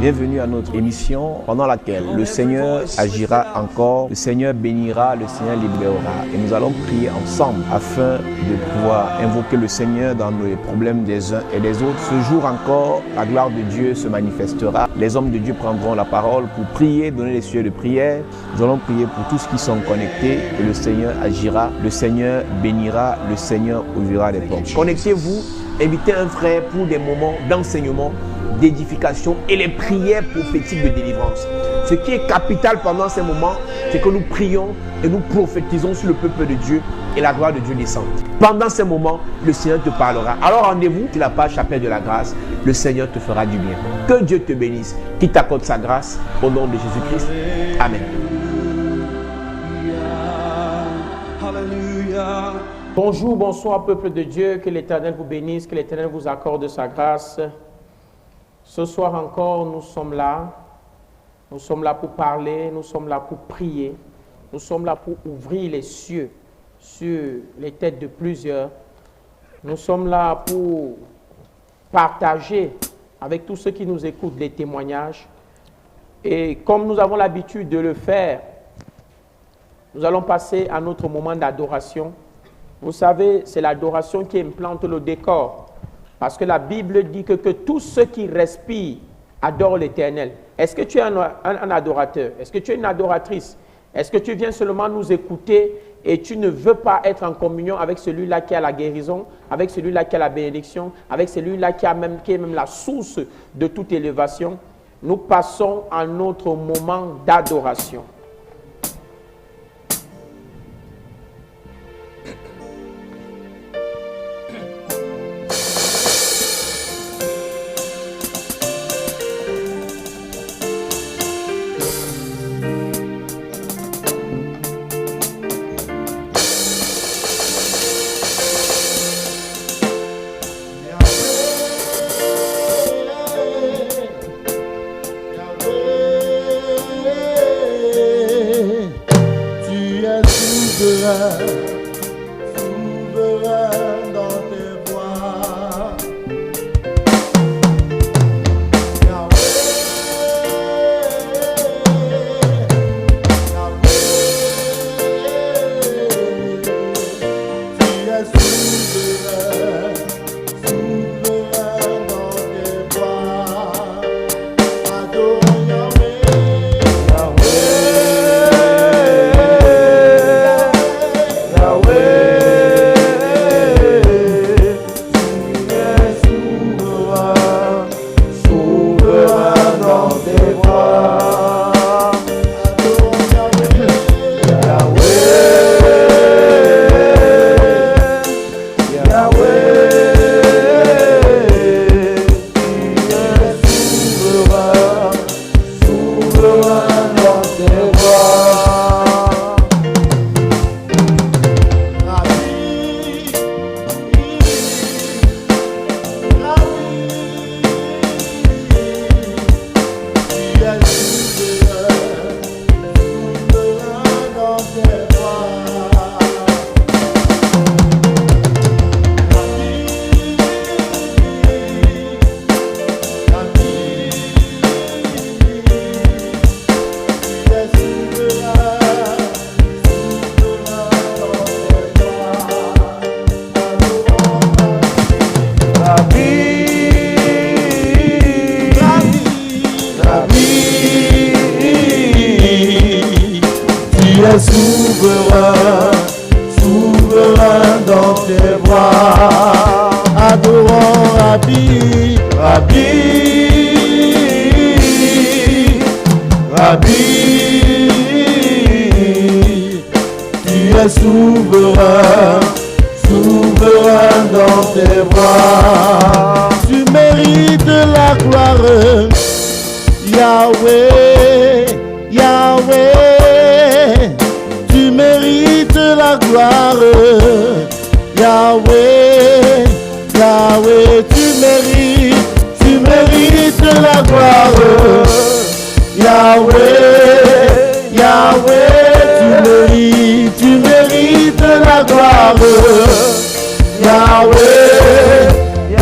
Bienvenue à notre émission pendant laquelle le Seigneur agira encore, le Seigneur bénira, le Seigneur libérera. Et nous allons prier ensemble afin de pouvoir invoquer le Seigneur dans les problèmes des uns et des autres. Ce jour encore, la gloire de Dieu se manifestera. Les hommes de Dieu prendront la parole pour prier, donner les sujets de prière. Nous allons prier pour tous qui sont connectés et le Seigneur agira, le Seigneur bénira, le Seigneur ouvrira les portes. Connectez-vous, invitez un frère pour des moments d'enseignement, d'édification et les prières prophétiques de délivrance. Ce qui est capital pendant ces moments, c'est que nous prions et nous prophétisons sur le peuple de Dieu et la gloire de Dieu descend. Pendant ces moments, le Seigneur te parlera. Alors rendez-vous sur la page Chapelle de la Grâce. Le Seigneur te fera du bien. Que Dieu te bénisse, qu'il t'accorde sa grâce au nom de Jésus-Christ. Amen. Bonjour, bonsoir peuple de Dieu, que l'Éternel vous bénisse, que l'Éternel vous accorde sa grâce. Ce soir encore, nous sommes là pour parler, nous sommes là pour prier, nous sommes là pour ouvrir les cieux sur les têtes de plusieurs. Nous sommes là pour partager avec tous ceux qui nous écoutent les témoignages. Et comme nous avons l'habitude de le faire, nous allons passer à notre moment d'adoration. Vous savez, c'est l'adoration qui implante le décor. Parce que la Bible dit que tous ceux qui respirent adorent l'Éternel. Est-ce que tu es un adorateur? Est-ce que tu es une adoratrice? Est-ce que tu viens seulement nous écouter et tu ne veux pas être en communion avec celui-là qui a la guérison, avec celui-là qui a la bénédiction, avec celui-là qui est même la source de toute élévation? Nous passons à notre moment d'adoration.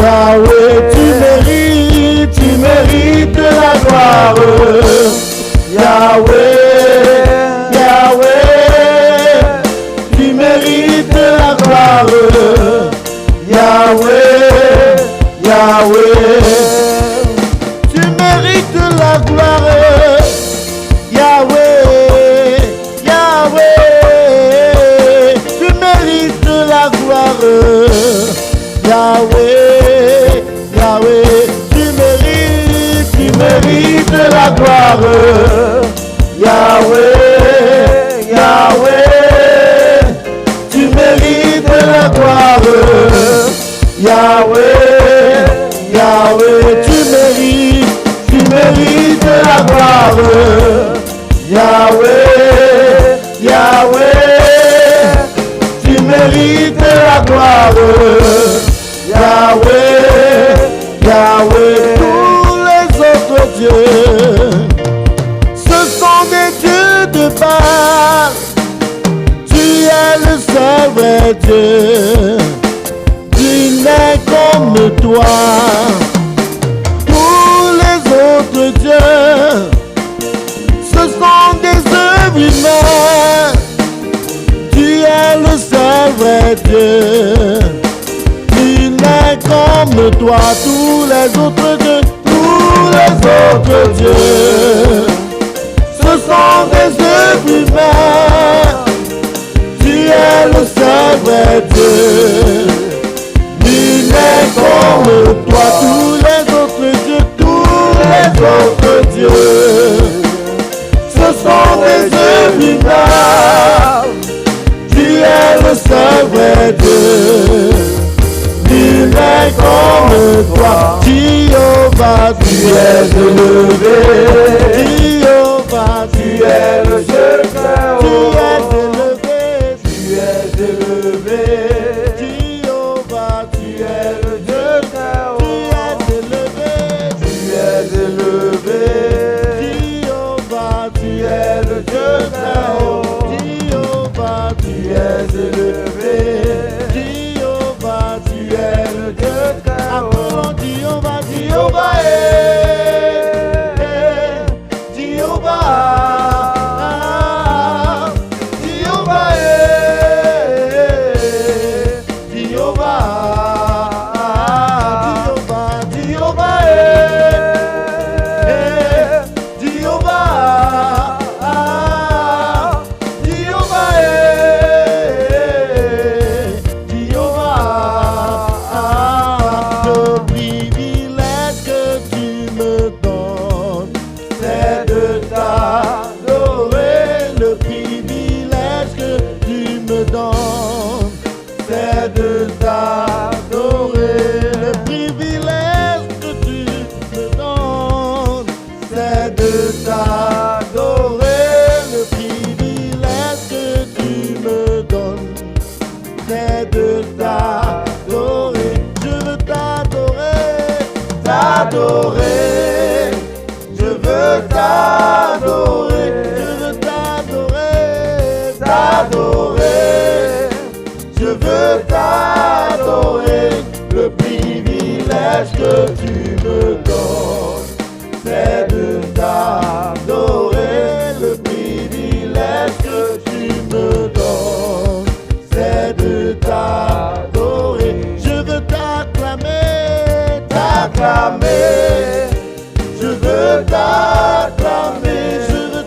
Yahweh, tu mérites la gloire. Yahweh, Yahweh, tu mérites la gloire. Yahweh, Yahweh, tu mérites la gloire. Yahweh, Yahweh, tu mérites la gloire. Yahweh, Yahweh, tu mérites la gloire. Yahweh, Yahweh, tu mérites la gloire. Yahweh, Yahweh, tu mérites la gloire. Yahweh, Yahweh, tous les autres dieux, ce sont des dieux de Baal. Tu es le seul vrai Dieu, tu n'es comme toi. Tous les autres dieux, ce sont des œuvres humaines. Tu es le seul vrai Dieu, tu n'es comme toi. Tous les autres dieux, ce sont des œuvres humaines. Tu es le seul vrai Dieu, tu n'es comme toi. Tous les autres dieux, ce sont des œuvres humaines. Tu es le seul vrai Dieu, tu n'es comme toi. Jéhovah, tu es élevé. Jéhovah, tu es le seul très haut. Tu es élevé, tu es élevé. Jéhovah, tu es le Dieu très haut. Tu es élevé, tu es élevé. Jéhovah, tu es le Dieu très haut. Jéhovah, tu es élevé. Jéhovah, tu es le Dieu très haut. Appelons Jéhovah, Jéhovah Jéhovah, Jéhovah Jéhovah, Jéhovah, je veux t'adorer, je veux t'adorer, le privilège que tu me donnes, c'est de t'adorer, le privilège que tu me donnes, c'est de t'adorer, je veux t'acclamer, je veux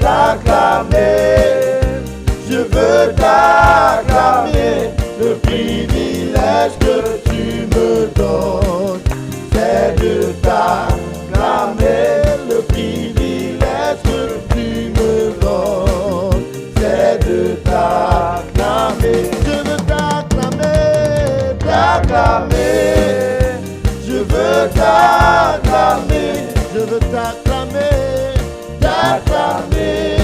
t'acclamer, je veux t'acclamer, le privilège que tu me donnes, c'est de t'acclamer, le privilège que tu me donnes, c'est de t'acclamer, je veux t'acclamer, je veux t'acclamer, je veux t'acclamer,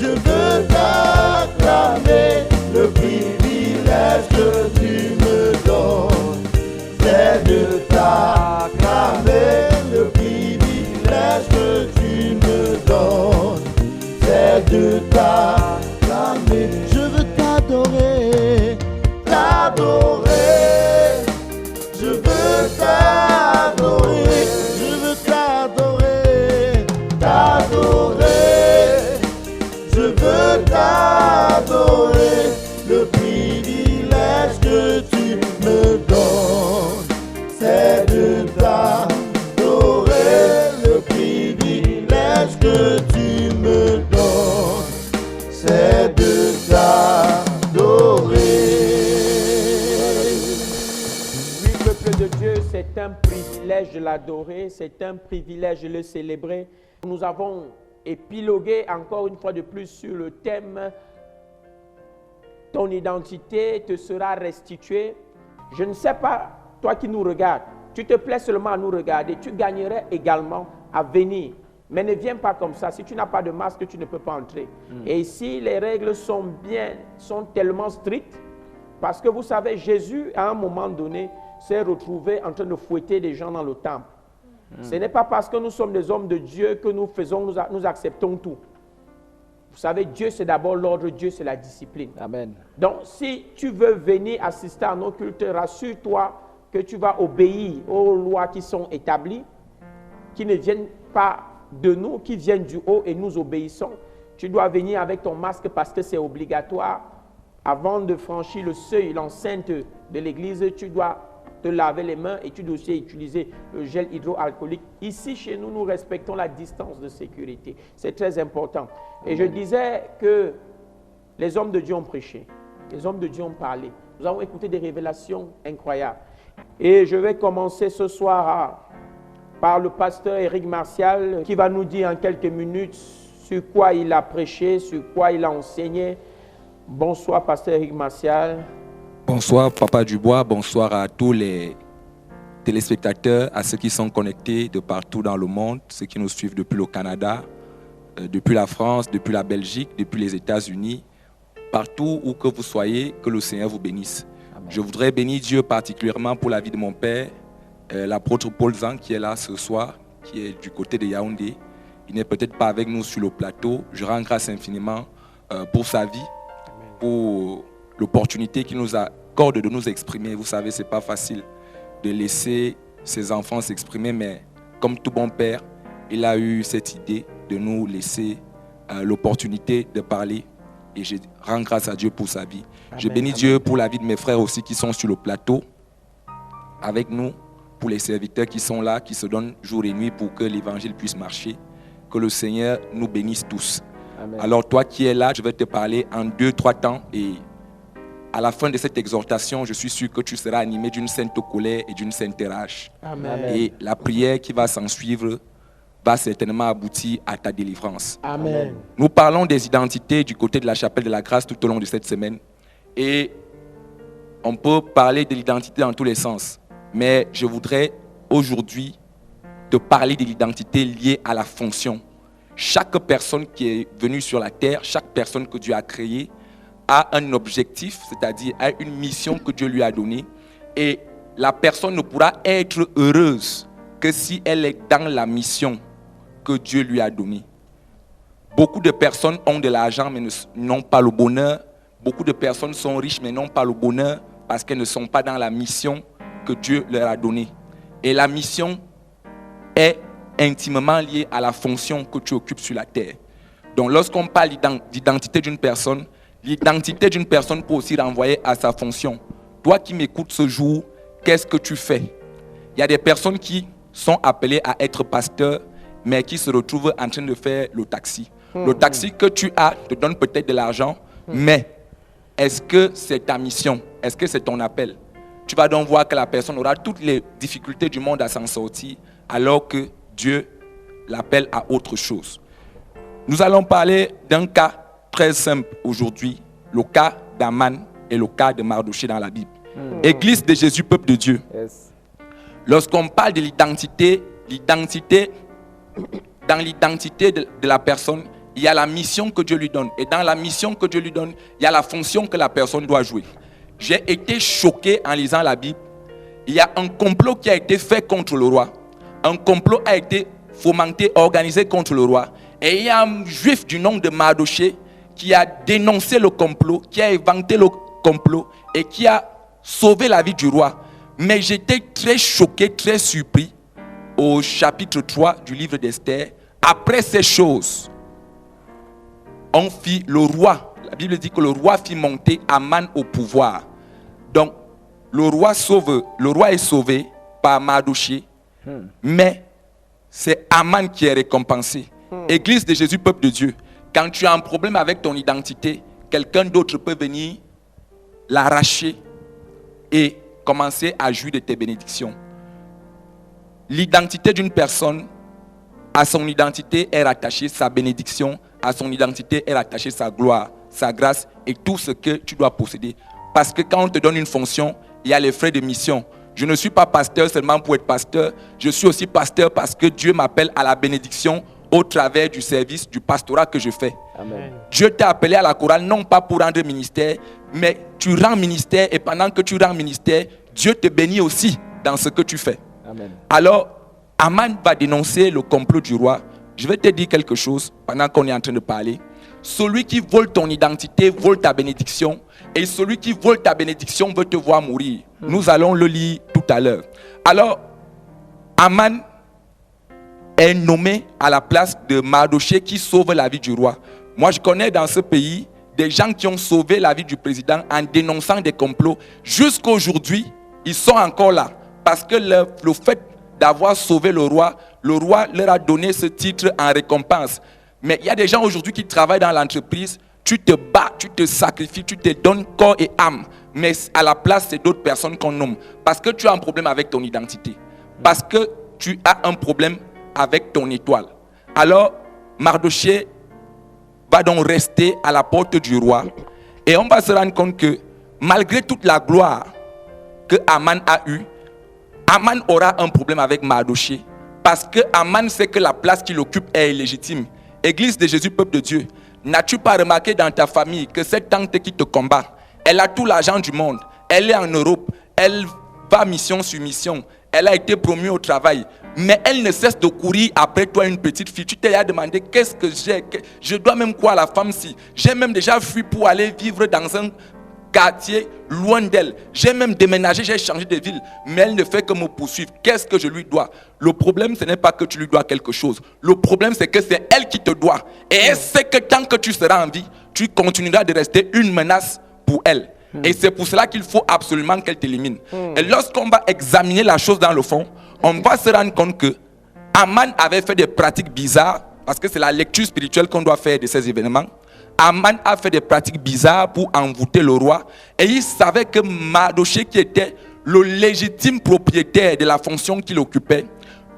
je veux t'acclamer, le privilège que tu me donnes, c'est de t'acclamer, le privilège que tu me donnes, c'est de t'acclamer, je veux t'adorer, de Dieu, c'est un privilège de l'adorer, c'est un privilège de le célébrer. Nous avons épilogué encore une fois de plus sur le thème « Ton identité te sera restituée ». Je ne sais pas, toi qui nous regardes, tu te plais seulement à nous regarder, tu gagnerais également à venir. Mais ne viens pas comme ça. Si tu n'as pas de masque, tu ne peux pas entrer. Et ici, les règles sont tellement strictes, parce que vous savez, Jésus, à un moment donné, s'est retrouvé en train de fouetter des gens dans le temple. Ce n'est pas parce que nous sommes des hommes de Dieu que nous acceptons tout. Vous savez, Dieu c'est d'abord l'ordre, Dieu c'est la discipline. Amen. Donc si tu veux venir assister à nos cultes, rassure-toi que tu vas obéir aux lois qui sont établies, qui ne viennent pas de nous, qui viennent du haut et nous obéissons. Tu dois venir avec ton masque parce que c'est obligatoire. Avant de franchir le seuil, l'enceinte de l'église, tu dois te laver les mains et tu dois aussi utiliser le gel hydroalcoolique. Ici, chez nous, nous respectons la distance de sécurité. C'est très important. Et je disais que les hommes de Dieu ont prêché. Les hommes de Dieu ont parlé. Nous avons écouté des révélations incroyables. Et je vais commencer ce soir par le pasteur Éric Martial qui va nous dire en quelques minutes sur quoi il a prêché, sur quoi il a enseigné. Bonsoir, pasteur Éric Martial. Bonsoir, Papa Dubois. Bonsoir à tous les téléspectateurs, à ceux qui sont connectés de partout dans le monde, ceux qui nous suivent depuis le Canada, depuis la France, depuis la Belgique, depuis les États-Unis. Partout où que vous soyez, que le Seigneur vous bénisse. Amen. Je voudrais bénir Dieu particulièrement pour la vie de mon père, l'apôtre Paul Zang, qui est là ce soir, qui est du côté de Yaoundé. Il n'est peut-être pas avec nous sur le plateau. Je rends grâce infiniment pour sa vie, pour l'opportunité qu'il nous accorde de nous exprimer. Vous savez, ce n'est pas facile de laisser ses enfants s'exprimer, mais comme tout bon père, il a eu cette idée de nous laisser l'opportunité de parler. Et je rends grâce à Dieu pour sa vie. Amen, je bénis Dieu pour la vie de mes frères aussi qui sont sur le plateau avec nous, pour les serviteurs qui sont là, qui se donnent jour et nuit pour que l'évangile puisse marcher. Que le Seigneur nous bénisse tous. Amen. Alors toi qui es là, je vais te parler en 2-3 temps et à la fin de cette exhortation, je suis sûr que tu seras animé d'une sainte colère et d'une sainte rage. Amen. Et la prière qui va s'en suivre va certainement aboutir à ta délivrance. Amen. Nous parlons des identités du côté de la chapelle de la grâce tout au long de cette semaine. Et on peut parler de l'identité dans tous les sens. Mais je voudrais aujourd'hui te parler de l'identité liée à la fonction. Chaque personne qui est venue sur la terre, chaque personne que Dieu a créée, a un objectif, c'est-à-dire a une mission que Dieu lui a donnée. Et la personne ne pourra être heureuse que si elle est dans la mission que Dieu lui a donnée. Beaucoup de personnes ont de l'argent mais n'ont pas le bonheur. Beaucoup de personnes sont riches mais n'ont pas le bonheur parce qu'elles ne sont pas dans la mission que Dieu leur a donnée. Et la mission est intimement liée à la fonction que tu occupes sur la terre. Donc lorsqu'on parle d'identité d'une personne, l'identité d'une personne peut aussi renvoyer à sa fonction. Toi qui m'écoutes ce jour, qu'est-ce que tu fais? Il y a des personnes qui sont appelées à être pasteurs, mais qui se retrouvent en train de faire le taxi. Le taxi que tu as te donne peut-être de l'argent, mais est-ce que c'est ta mission? Est-ce que c'est ton appel? Tu vas donc voir que la personne aura toutes les difficultés du monde à s'en sortir, alors que Dieu l'appelle à autre chose. Nous allons parler d'un cas très simple aujourd'hui, le cas d'Aman et le cas de Mardochée dans la Bible. Église de Jésus, peuple de Dieu. Yes. Lorsqu'on parle de l'identité, dans l'identité de la personne, il y a la mission que Dieu lui donne. Et dans la mission que Dieu lui donne, il y a la fonction que la personne doit jouer. J'ai été choqué en lisant la Bible. Il y a un complot qui a été fait contre le roi. Un complot a été fomenté, organisé contre le roi. Et il y a un juif du nom de Mardochée qui a dénoncé le complot, qui a inventé le complot et qui a sauvé la vie du roi. Mais j'étais très choqué, très surpris au chapitre 3 du livre d'Esther. Après ces choses, on fit le roi. La Bible dit que le roi fit monter Aman au pouvoir. Donc, le roi est sauvé par Mardochée, mais c'est Aman qui est récompensé. Église de Jésus, peuple de Dieu, quand tu as un problème avec ton identité, quelqu'un d'autre peut venir l'arracher et commencer à jouir de tes bénédictions. L'identité d'une personne, à son identité est rattachée sa bénédiction, à son identité est rattachée sa gloire, sa grâce et tout ce que tu dois posséder. Parce que quand on te donne une fonction, il y a les frais de mission. Je ne suis pas pasteur seulement pour être pasteur, je suis aussi pasteur parce que Dieu m'appelle à la bénédiction au travers du service, du pastorat que je fais. Amen. Dieu t'a appelé à la chorale non pas pour rendre ministère, mais tu rends ministère et pendant que tu rends ministère, Dieu te bénit aussi dans ce que tu fais. Amen. Alors, Aman va dénoncer le complot du roi. Je vais te dire quelque chose pendant qu'on est en train de parler. Celui qui vole ton identité vole ta bénédiction et celui qui vole ta bénédiction veut te voir mourir. Nous allons le lire tout à l'heure. Alors, Aman est nommé à la place de Mardochée qui sauve la vie du roi. Moi, je connais dans ce pays des gens qui ont sauvé la vie du président en dénonçant des complots. Jusqu'aujourd'hui, ils sont encore là parce que le fait d'avoir sauvé le roi leur a donné ce titre en récompense. Mais il y a des gens aujourd'hui qui travaillent dans l'entreprise, tu te bats, tu te sacrifies, tu te donnes corps et âme. Mais à la place, c'est d'autres personnes qu'on nomme. Parce que tu as un problème avec ton identité. Parce que tu as un problème avec ton étoile. Alors, Mardochée va donc rester à la porte du roi. Et on va se rendre compte que malgré toute la gloire que Aman a eue, Aman aura un problème avec Mardochée. Parce que Aman sait que la place qu'il occupe est illégitime. Église de Jésus, peuple de Dieu, n'as-tu pas remarqué dans ta famille que cette tante qui te combat, elle a tout l'argent du monde, elle est en Europe, elle va mission sur mission, elle a été promue au travail, mais elle ne cesse de courir après toi, une petite fille. Tu t'es demandé qu'est-ce que j'ai, je dois même quoi à la femme-ci. J'ai même déjà fui pour aller vivre dans un quartier loin d'elle. J'ai même déménagé, j'ai changé de ville, mais elle ne fait que me poursuivre. Qu'est-ce que je lui dois? Le problème, ce n'est pas que tu lui dois quelque chose. Le problème, c'est que c'est elle qui te doit. Et elle sait que tant que tu seras en vie, tu continueras de rester une menace pour elle. Et c'est pour cela qu'il faut absolument qu'elle t'élimine. Et lorsqu'on va examiner la chose dans le fond, on va se rendre compte que Aman avait fait des pratiques bizarres, parce que c'est la lecture spirituelle qu'on doit faire de ces événements. Aman a fait des pratiques bizarres pour envoûter le roi. Et il savait que Mardochée, qui était le légitime propriétaire de la fonction qu'il occupait,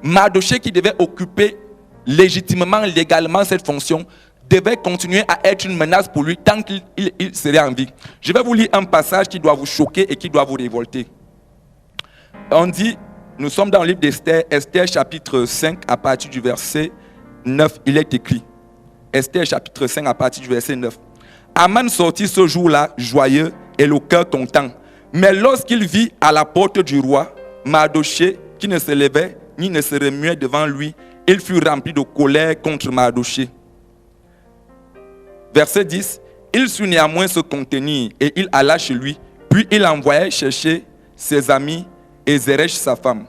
Mardochée qui devait occuper légitimement, légalement cette fonction, devait continuer à être une menace pour lui tant qu'il serait en vie. Je vais vous lire un passage qui doit vous choquer et qui doit vous révolter. On dit, nous sommes dans le livre d'Esther, Esther chapitre 5 à partir du verset 9, il est écrit. Esther chapitre 5 à partir du verset 9. Aman sortit ce jour-là joyeux et le cœur content. Mais lorsqu'il vit à la porte du roi, Mardochée qui ne se levait ni ne se remuait devant lui, il fut rempli de colère contre Mardochée. Verset 10. Il sut néanmoins se contenir et il alla chez lui. Puis il envoya chercher ses amis et Zeresh sa femme.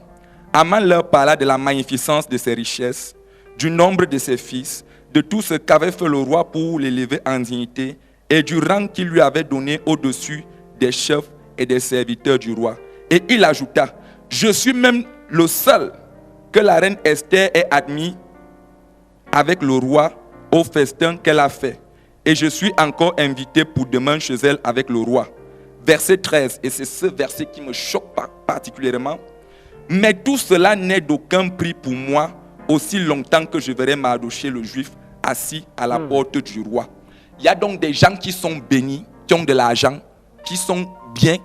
Aman leur parla de la magnificence de ses richesses, du nombre de ses fils, de tout ce qu'avait fait le roi pour l'élever en dignité et du rang qu'il lui avait donné au-dessus des chefs et des serviteurs du roi. Et il ajouta, je suis même le seul que la reine Esther ait admis avec le roi au festin qu'elle a fait. Et je suis encore invité pour demain chez elle avec le roi. Verset 13, et c'est ce verset qui me choque particulièrement. Mais tout cela n'est d'aucun prix pour moi, aussi longtemps que je verrai Mardochée le juif assis à la porte du roi. Il y a donc des gens qui sont bénis, qui ont de l'argent, qui sont bien,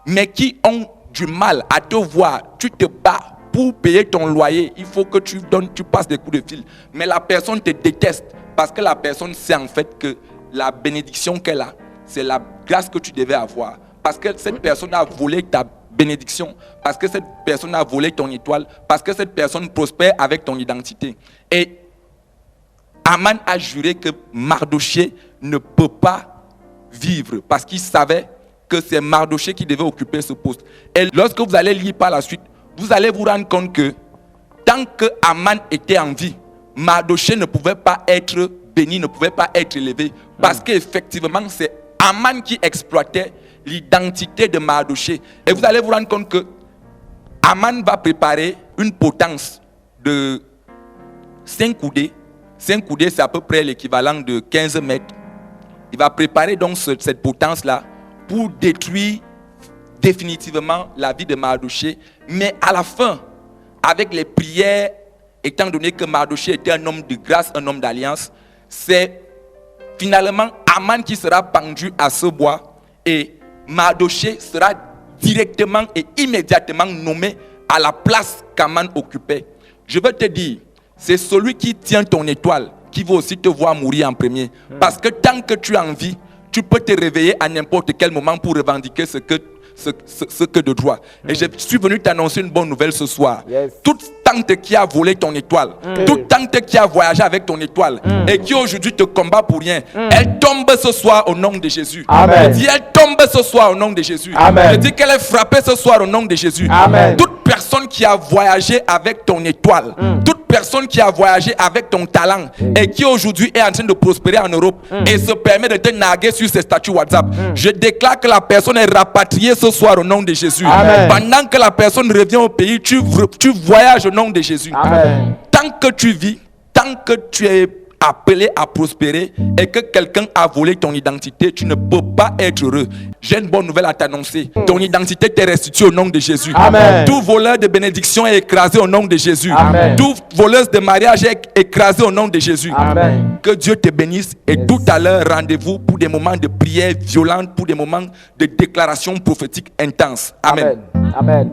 mais qui ont du mal à te voir. Tu te bats pour payer ton loyer. Il faut que tu passes des coups de fil. Mais la personne te déteste parce que la personne sait en fait que la bénédiction qu'elle a, c'est la grâce que tu devais avoir. Parce que cette personne a volé ta bénédiction, parce que cette personne a volé ton étoile, parce que cette personne prospère avec ton identité. Et Aman a juré que Mardochée ne peut pas vivre parce qu'il savait que c'est Mardochée qui devait occuper ce poste. Et lorsque vous allez lire par la suite, vous allez vous rendre compte que tant que Aman était en vie, Mardochée ne pouvait pas être béni, ne pouvait pas être élevé parce qu'effectivement c'est Aman qui exploitait l'identité de Mardochée. Et vous allez vous rendre compte que Aman va préparer une potence de 5 coudées. 5 coudées, c'est à peu près l'équivalent de 15 mètres. Il va préparer donc cette potence-là pour détruire définitivement la vie de Mardochée. Mais à la fin, avec les prières, étant donné que Mardochée était un homme de grâce, un homme d'alliance, c'est finalement Aman qui sera pendu à ce bois et Mardochée sera directement et immédiatement nommé à la place qu'Aman occupait. Je veux te dire, c'est celui qui tient ton étoile qui va aussi te voir mourir en premier. Parce que tant que tu es en vie, tu peux te réveiller à n'importe quel moment pour revendiquer ce que de droit. Et je suis venu t'annoncer une bonne nouvelle ce soir. Yes. Toute tante qui a volé ton étoile, toute tante qui a voyagé avec ton étoile et qui aujourd'hui te combat pour rien, elle tombe ce soir au nom de Jésus. Amen. Je dis, elle tombe ce soir au nom de Jésus. Amen. Je dis qu'elle est frappée ce soir au nom de Jésus. Amen. Toute personne qui a voyagé avec ton étoile, toute personne qui a voyagé avec ton talent et qui aujourd'hui est en train de prospérer en Europe et se permet de te narguer sur ses statuts WhatsApp, je déclare que la personne est rapatriée ce soir au nom de Jésus. Amen. Pendant que la personne revient au pays, tu voyages au nom de Jésus. Amen. Tant que tu vis, tant que tu es appelé à prospérer et que quelqu'un a volé ton identité, tu ne peux pas être heureux. J'ai une bonne nouvelle à t'annoncer. Ton identité t'est restituée au nom de Jésus. Amen. Tout voleur de bénédiction est écrasé au nom de Jésus. Amen. Tout voleuse de mariage est écrasé au nom de Jésus. Amen. Que Dieu te bénisse et tout à l'heure, rendez-vous pour des moments de prière violente, pour des moments de déclaration prophétique intense. Amen. Amen.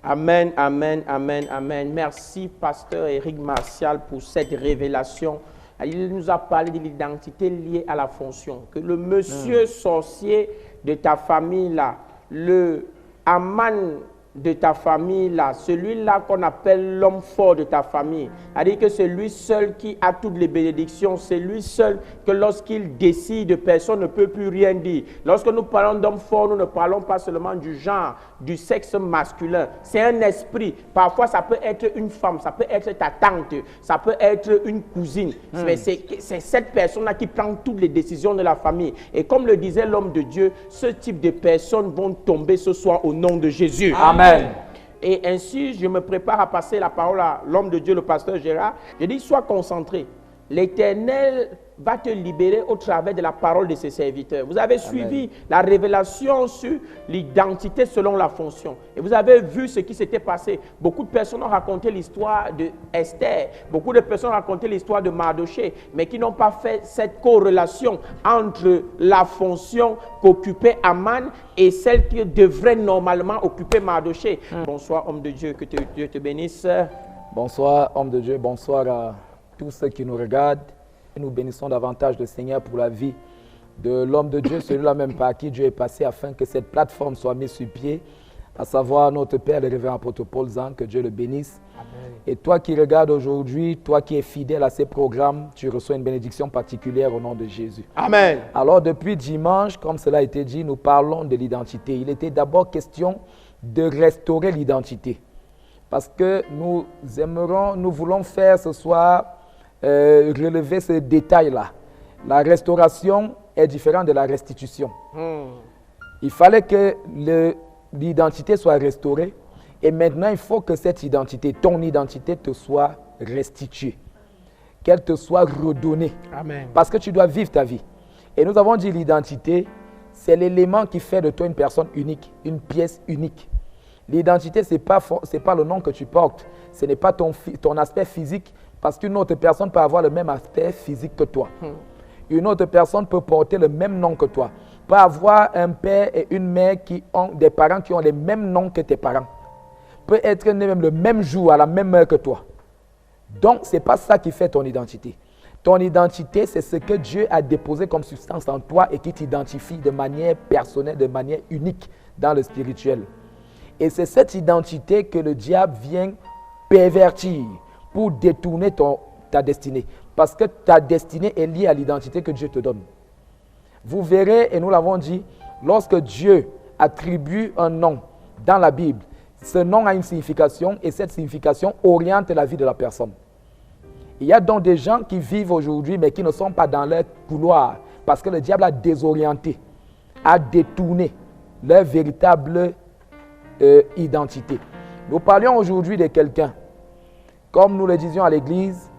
Amen, amen, amen, amen. Merci, pasteur Éric Martial, pour cette révélation. Il nous a parlé de l'identité liée à la fonction. Que le monsieur sorcier de ta famille là, le Aman de ta famille là, celui-là qu'on appelle l'homme fort de ta famille, c'est-à-dire que c'est lui seul qui a toutes les bénédictions, c'est lui seul que lorsqu'il décide, personne ne peut plus rien dire. Lorsque nous parlons d'homme fort, nous ne parlons pas seulement du genre, du sexe masculin. C'est un esprit. Parfois, ça peut être une femme, ça peut être ta tante, ça peut être une cousine. Mais c'est cette personne-là qui prend toutes les décisions de la famille. Et comme le disait l'homme de Dieu, ce type de personnes vont tomber ce soir au nom de Jésus. Amen. Et ainsi, je me prépare à passer la parole à l'homme de Dieu, le pasteur Gérard. Je dis, sois concentré. L'Éternel va te libérer au travers de la parole de ses serviteurs. Vous avez suivi la révélation sur l'identité selon la fonction. Et vous avez vu ce qui s'était passé. Beaucoup de personnes ont raconté l'histoire de Esther. Beaucoup de personnes ont raconté l'histoire de Mardochée, mais qui n'ont pas fait cette corrélation entre la fonction qu'occupait Aman et celle qui devrait normalement occuper Mardochée. Bonsoir, homme de Dieu, que Dieu te bénisse. Bonsoir, homme de Dieu. Bonsoir à tous ceux qui nous regardent. Et nous bénissons davantage le Seigneur pour la vie de l'homme de Dieu, celui-là même par qui Dieu est passé afin que cette plateforme soit mise sur pied, à savoir notre Père, le révérend apôtre Paul Zan, que Dieu le bénisse. Amen. Et toi qui regardes aujourd'hui, toi qui es fidèle à ces programmes, tu reçois une bénédiction particulière au nom de Jésus. Amen. Alors depuis dimanche, comme cela a été dit, nous parlons de l'identité. Il était d'abord question de restaurer l'identité. Parce que nous voulons faire ce soir relever ce détail-là. La restauration est différente de la restitution. Il fallait que l'identité soit restaurée et maintenant il faut que cette identité, ton identité te soit restituée, qu'elle te soit redonnée. Amen. Parce que tu dois vivre ta vie. Et nous avons dit l'identité, c'est l'élément qui fait de toi une personne unique, une pièce unique. L'identité, ce n'est pas le nom que tu portes, ce n'est pas ton aspect physique, parce qu'une autre personne peut avoir le même aspect physique que toi. Une autre personne peut porter le même nom que toi. Peut avoir un père et une mère qui ont des parents qui ont les mêmes noms que tes parents. Peut être né même le même jour, à la même heure que toi. Donc, ce n'est pas ça qui fait ton identité. Ton identité, c'est ce que Dieu a déposé comme substance en toi et qui t'identifie de manière personnelle, de manière unique dans le spirituel. Et c'est cette identité que le diable vient pervertir pour détourner ta destinée. Parce que ta destinée est liée à l'identité que Dieu te donne. Vous verrez, et nous l'avons dit, lorsque Dieu attribue un nom dans la Bible, ce nom a une signification et cette signification oriente la vie de la personne. Il y a donc des gens qui vivent aujourd'hui mais qui ne sont pas dans leur couloir parce que le diable a désorienté, a détourné leur véritable identité. Nous parlions aujourd'hui de quelqu'un. Comme nous le disions à l'église,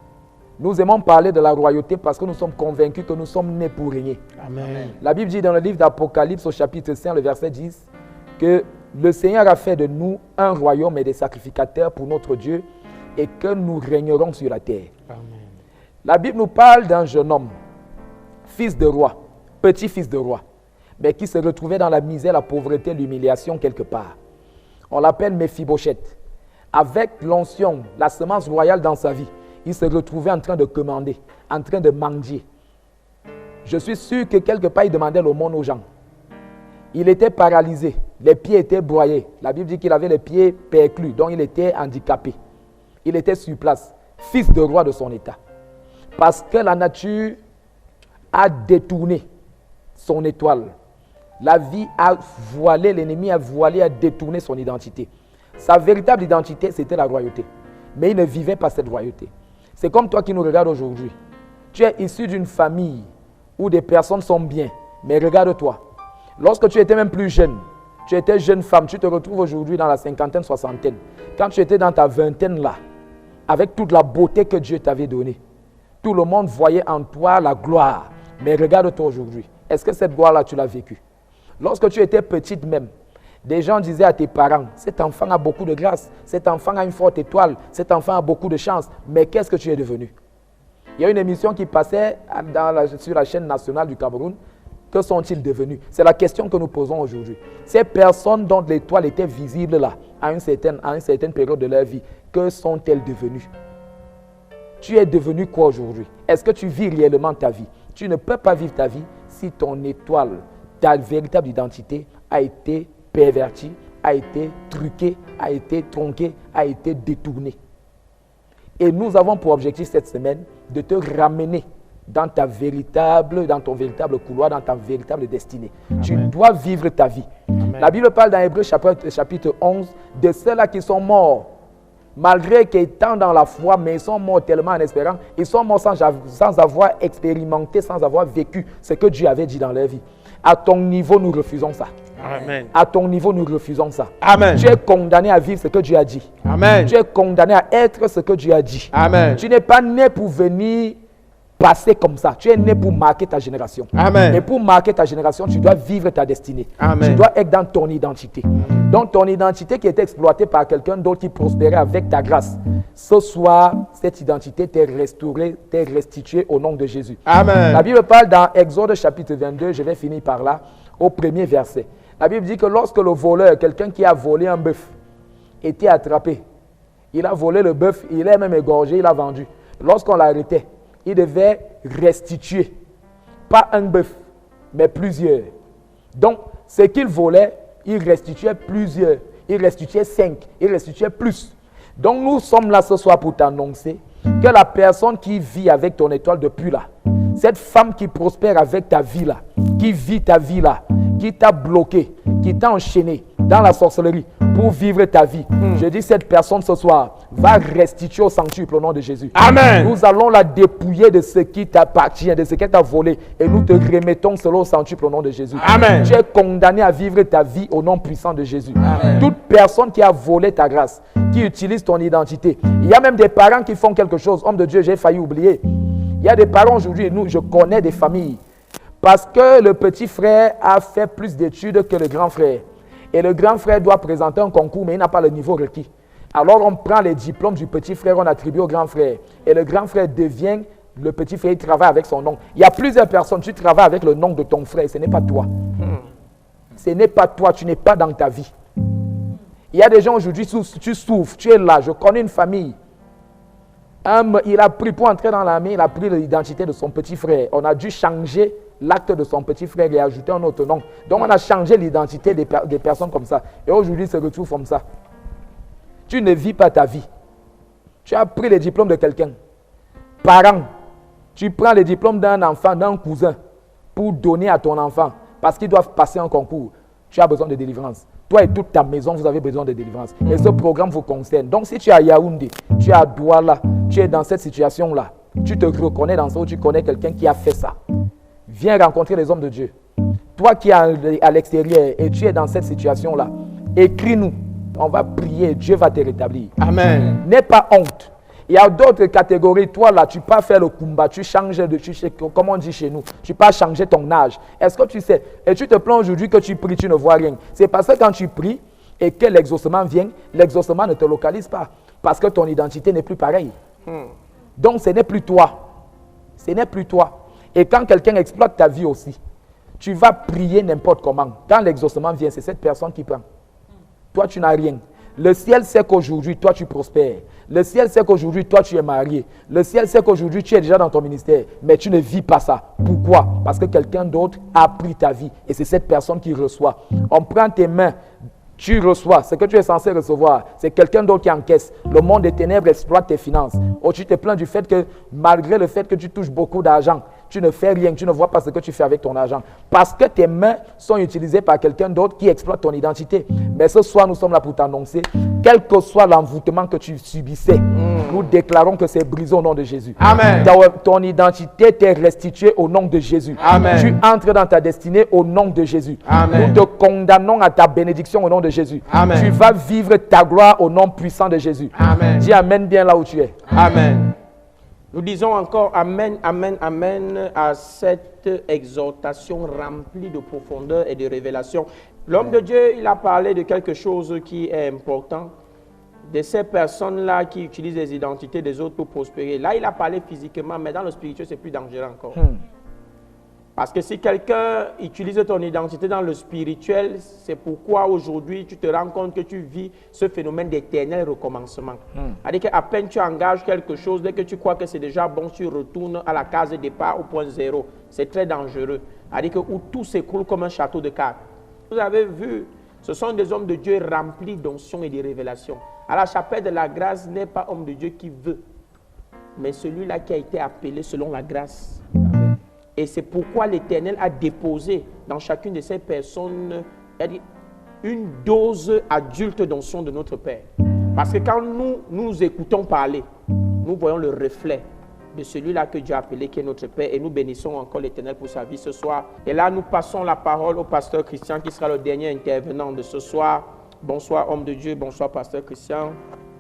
nous aimons parler de la royauté parce que nous sommes convaincus que nous sommes nés pour régner. Amen. La Bible dit dans le livre d'Apocalypse au chapitre 5, le verset 10, que le Seigneur a fait de nous un royaume et des sacrificateurs pour notre Dieu et que nous régnerons sur la terre. Amen. La Bible nous parle d'un jeune homme, fils de roi, petit-fils de roi, mais qui se retrouvait dans la misère, la pauvreté, l'humiliation quelque part. On l'appelle Méphibosheth. Avec l'onction, la semence royale dans sa vie, il se retrouvait en train de commander, en train de mendier. Je suis sûr que quelque part, il demandait l'aumône aux gens. Il était paralysé, les pieds étaient broyés. La Bible dit qu'il avait les pieds perclus, donc il était handicapé. Il était sur place, fils de roi de son état. Parce que la nature a détourné son étoile. La vie a voilé, l'ennemi a voilé, a détourné son identité. Sa véritable identité, c'était la royauté. Mais il ne vivait pas cette royauté. C'est comme toi qui nous regardes aujourd'hui. Tu es issu d'une famille où des personnes sont bien. Mais regarde-toi. Lorsque tu étais même plus jeune, tu étais jeune femme, tu te retrouves aujourd'hui dans la cinquantaine, soixantaine. Quand tu étais dans ta vingtaine là, avec toute la beauté que Dieu t'avait donnée, tout le monde voyait en toi la gloire. Mais regarde-toi aujourd'hui. Est-ce que cette gloire-là, tu l'as vécue? Lorsque tu étais petite même, des gens disaient à tes parents, cet enfant a beaucoup de grâce, cet enfant a une forte étoile, cet enfant a beaucoup de chance. Mais qu'est-ce que tu es devenu? Il y a une émission qui passait sur la chaîne nationale du Cameroun. Que sont-ils devenus? C'est la question que nous posons aujourd'hui. Ces personnes dont l'étoile était visible là, à une certaine période de leur vie, que sont-elles devenues? Tu es devenu quoi aujourd'hui? Est-ce que tu vis réellement ta vie? Tu ne peux pas vivre ta vie si ton étoile, ta véritable identité a été pervertie, a été truquée, a été tronquée, a été détournée. Et nous avons pour objectif cette semaine de te ramener dans ton véritable couloir, dans ta véritable destinée. Amen. Tu dois vivre ta vie. Amen. La Bible parle dans Hébreux chapitre 11 de ceux-là qui sont morts, malgré qu'étant dans la foi, mais ils sont morts tellement en espérant, ils sont morts sans avoir expérimenté, sans avoir vécu ce que Dieu avait dit dans leur vie. À ton niveau, nous refusons ça. Amen. À ton niveau, nous refusons ça. Amen. Tu es condamné à vivre ce que Dieu a dit. Amen. Tu es condamné à être ce que Dieu a dit. Amen. Tu n'es pas né pour venir passer comme ça. Tu es né pour marquer ta génération. Amen. Et pour marquer ta génération, tu dois vivre ta destinée. Amen. Tu dois être dans ton identité. Donc ton identité qui est exploitée par quelqu'un d'autre qui prospérait avec ta grâce. Ce soir, cette identité t'est restaurée, t'est restituée au nom de Jésus. Amen. La Bible parle dans Exode chapitre 22, je vais finir par là, au premier verset. La Bible dit que lorsque le voleur, quelqu'un qui a volé un bœuf, était attrapé, il a volé le bœuf, il l'a même égorgé, il l'a vendu. Lorsqu'on l'arrêtait, il devait restituer, pas un bœuf, mais plusieurs. Donc, ce qu'il volait, il restituait plusieurs. Il restituait 5, il restituait plus. Donc, nous sommes là ce soir pour t'annoncer que la personne qui vit avec ton étoile depuis là, cette femme qui prospère avec ta vie là, qui vit ta vie là, qui t'a bloqué, qui t'a enchaîné dans la sorcellerie pour vivre ta vie. Je dis cette personne ce soir va restituer au centuple au nom de Jésus. Amen. Nous allons la dépouiller de ce qui t'appartient, de ce qu'elle t'a volé et nous te remettons selon au centuple au nom de Jésus. Amen. Tu es condamné à vivre ta vie au nom puissant de Jésus. Amen. Toute personne qui a volé ta grâce, qui utilise ton identité. Il y a même des parents qui font quelque chose. Homme de Dieu, j'ai failli oublier. Il y a des parents aujourd'hui, je connais des familles. Parce que le petit frère a fait plus d'études que le grand frère. Et le grand frère doit présenter un concours, mais il n'a pas le niveau requis. Alors on prend les diplômes du petit frère, on attribue au grand frère. Et le grand frère devient le petit frère, il travaille avec son nom. Il y a plusieurs personnes, tu travailles avec le nom de ton frère, ce n'est pas toi. Ce n'est pas toi, tu n'es pas dans ta vie. Il y a des gens aujourd'hui, tu souffres, tu es là. Je connais une famille. Il a pris pour entrer dans l'armée, il a pris l'identité de son petit frère. On a dû changer l'acte de son petit frère et ajouter un autre nom. Donc on a changé l'identité des personnes comme ça. Et aujourd'hui, il se retrouve comme ça. Tu ne vis pas ta vie. Tu as pris les diplômes de quelqu'un. Parent, tu prends les diplômes d'un enfant, d'un cousin, pour donner à ton enfant, parce qu'ils doivent passer un concours. Tu as besoin de délivrance. Toi et toute ta maison, vous avez besoin de délivrance. Et ce programme vous concerne. Donc si tu es à Yaoundé, tu es à Douala, tu es dans cette situation-là, tu te reconnais dans ça ou tu connais quelqu'un qui a fait ça, viens rencontrer les hommes de Dieu. Toi qui es à l'extérieur et tu es dans cette situation-là, écris-nous. On va prier, Dieu va te rétablir. Amen. N'aie pas honte. Il y a d'autres catégories. Toi là, tu peux faire le kumba, tu changes comme on dit chez nous, tu peux changer ton âge. Est-ce que tu sais? Et tu te plains aujourd'hui que tu pries, tu ne vois rien. C'est parce que quand tu pries, et que l'exaucement vient, l'exaucement ne te localise pas parce que ton identité n'est plus pareille. Donc ce n'est plus toi. Ce n'est plus toi. Et quand quelqu'un exploite ta vie aussi, tu vas prier n'importe comment. Quand l'exaucement vient, c'est cette personne qui prend. Toi, tu n'as rien. Le ciel sait qu'aujourd'hui, toi, tu prospères. Le ciel sait qu'aujourd'hui, toi, tu es marié. Le ciel sait qu'aujourd'hui, tu es déjà dans ton ministère. Mais tu ne vis pas ça. Pourquoi? Parce que quelqu'un d'autre a pris ta vie. Et c'est cette personne qui reçoit. On prend tes mains. Tu reçois ce que tu es censé recevoir. C'est quelqu'un d'autre qui encaisse. Le monde des ténèbres exploite tes finances. Oh, tu te plains du fait que, malgré le fait que tu touches beaucoup d'argent, tu ne fais rien, tu ne vois pas ce que tu fais avec ton argent. Parce que tes mains sont utilisées par quelqu'un d'autre qui exploite ton identité. Mais ce soir, nous sommes là pour t'annoncer, quel que soit l'envoûtement que tu subissais, nous déclarons que c'est brisé au nom de Jésus. Amen. Ton identité t'est restituée au nom de Jésus. Amen. Tu entres dans ta destinée au nom de Jésus. Amen. Nous te condamnons à ta bénédiction au nom de Jésus. Amen. Tu vas vivre ta gloire au nom puissant de Jésus. Amen. Dis Amen bien là où tu es. Amen. Nous disons encore Amen, Amen, Amen à cette exhortation remplie de profondeur et de révélation. L'homme de Dieu, il a parlé de quelque chose qui est important, de ces personnes-là qui utilisent les identités des autres pour prospérer. Là, il a parlé physiquement, mais dans le spirituel, c'est plus dangereux encore. Parce que si quelqu'un utilise ton identité dans le spirituel, c'est pourquoi aujourd'hui tu te rends compte que tu vis ce phénomène d'éternel recommencement. C'est-à-dire qu'à peine tu engages quelque chose, dès que tu crois que c'est déjà bon, tu retournes à la case de départ au point zéro. C'est très dangereux. C'est-à-dire que où tout s'écroule comme un château de cartes. Vous avez vu, ce sont des hommes de Dieu remplis d'onction et de révélation. À la chapelle de la grâce n'est pas homme de Dieu qui veut, mais celui-là qui a été appelé selon la grâce. Et c'est pourquoi l'Éternel a déposé dans chacune de ces personnes une dose adulte d'onction de notre Père. Parce que quand nous écoutons parler, nous voyons le reflet de celui-là que Dieu a appelé, qui est notre Père. Et nous bénissons encore l'Éternel pour sa vie ce soir. Et là, nous passons la parole au pasteur Christian, qui sera le dernier intervenant de ce soir. Bonsoir, homme de Dieu. Bonsoir, pasteur Christian.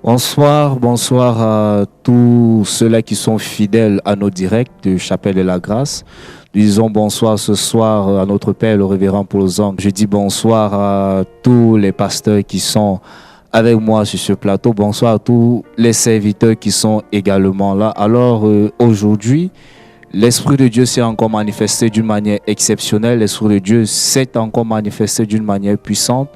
Bonsoir à tous ceux-là qui sont fidèles à nos directs de Chapelle de la Grâce. Nous disons bonsoir ce soir à notre Père, le révérend Paul Zang. Je dis bonsoir à tous les pasteurs qui sont avec moi sur ce plateau. Bonsoir à tous les serviteurs qui sont également là. Alors aujourd'hui, l'Esprit de Dieu s'est encore manifesté d'une manière exceptionnelle. L'Esprit de Dieu s'est encore manifesté d'une manière puissante.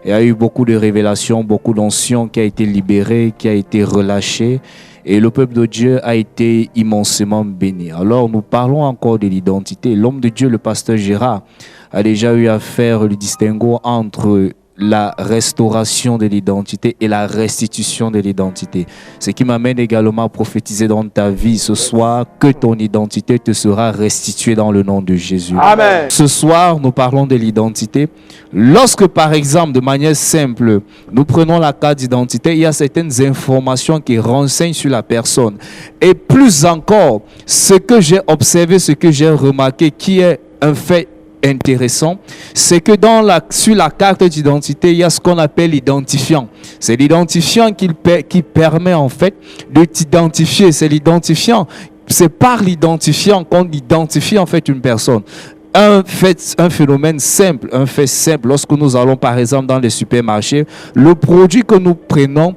Il y a eu beaucoup de révélations, beaucoup d'onction qui a été libérée, qui a été relâchée. Et le peuple de Dieu a été immensément béni. Alors nous parlons encore de l'identité. L'homme de Dieu, le pasteur Gérard, a déjà eu à faire le distinguo entre la restauration de l'identité et la restitution de l'identité. Ce qui m'amène également à prophétiser dans ta vie ce soir que ton identité te sera restituée dans le nom de Jésus. Amen. Ce soir, nous parlons de l'identité. Lorsque, par exemple, de manière simple, nous prenons la carte d'identité, il y a certaines informations qui renseignent sur la personne. Et plus encore, ce que j'ai observé, ce que j'ai remarqué, qui est un fait intéressant, c'est que sur la carte d'identité, il y a ce qu'on appelle l'identifiant. C'est l'identifiant qui permet en fait de t'identifier. C'est l'identifiant. C'est par l'identifiant qu'on identifie en fait une personne. Un phénomène simple, un fait simple. Lorsque nous allons par exemple dans les supermarchés, le produit que nous prenons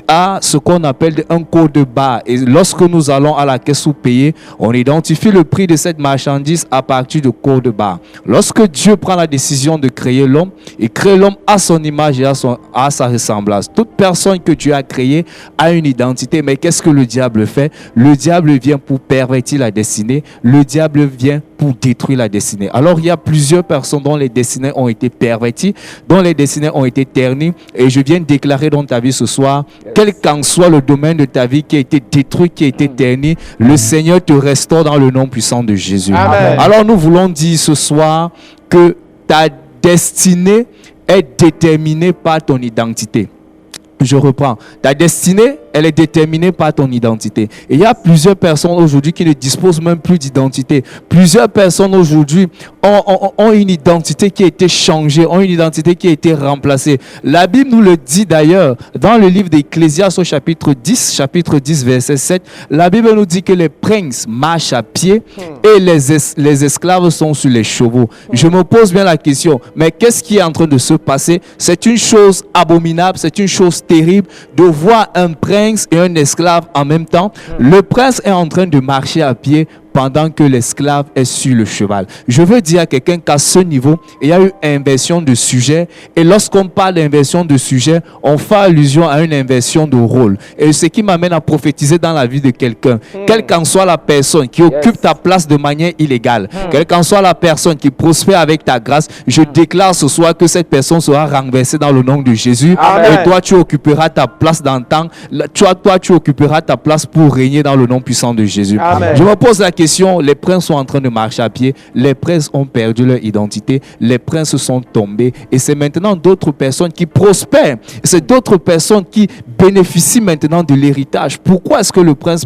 a ce qu'on appelle un code barre. Et lorsque nous allons à la caisse ou payer, on identifie le prix de cette marchandise à partir du code barre. Lorsque Dieu prend la décision de créer l'homme, il crée l'homme à son image et à sa ressemblance. Toute personne que Dieu a créée a une identité. Mais qu'est-ce que le diable fait? Le diable vient pour pervertir la destinée. Le diable vient pour détruire la destinée. Alors il y a plusieurs personnes dont les destinées ont été perverties, dont les destinées ont été ternies. Et je viens déclarer dans ta vie ce soir, quel qu'en soit le domaine de ta vie qui a été détruit, qui a été terni, le Seigneur te restaure dans le nom puissant de Jésus. Amen. Alors nous voulons dire ce soir que ta destinée est déterminée par ton identité. Je reprends. Ta destinée elle est déterminée par ton identité. Et il y a plusieurs personnes aujourd'hui qui ne disposent même plus d'identité. Plusieurs personnes aujourd'hui ont une identité qui a été changée, ont une identité qui a été remplacée. La Bible nous le dit d'ailleurs dans le livre d'Ecclésiaste au chapitre 10, verset 7. La Bible nous dit que les princes marchent à pied et les esclaves sont sur les chevaux. Je me pose bien la question, mais qu'est-ce qui est en train de se passer? C'est une chose abominable, c'est une chose terrible de voir un prince et un esclave en même temps. Le prince est en train de marcher à pied pendant que l'esclave est sur le cheval. Je veux dire à quelqu'un qu'à ce niveau, il y a eu inversion de sujet. Et lorsqu'on parle d'inversion de sujet, on fait allusion à une inversion de rôle. Et ce qui m'amène à prophétiser dans la vie de quelqu'un, quelle qu'en soit la personne qui occupe ta place de manière illégale, quelle qu'en soit la personne qui prospère avec ta grâce, je déclare ce soir que cette personne sera renversée dans le nom de Jésus. Amen. Et toi, tu occuperas ta place dans le temps. Toi, tu occuperas ta place pour régner dans le nom puissant de Jésus. Amen. Je me pose la question, les princes sont en train de marcher à pied, les princes ont perdu leur identité, les princes sont tombés et c'est maintenant d'autres personnes qui prospèrent, c'est d'autres personnes qui bénéficient maintenant de l'héritage. Pourquoi est-ce que le prince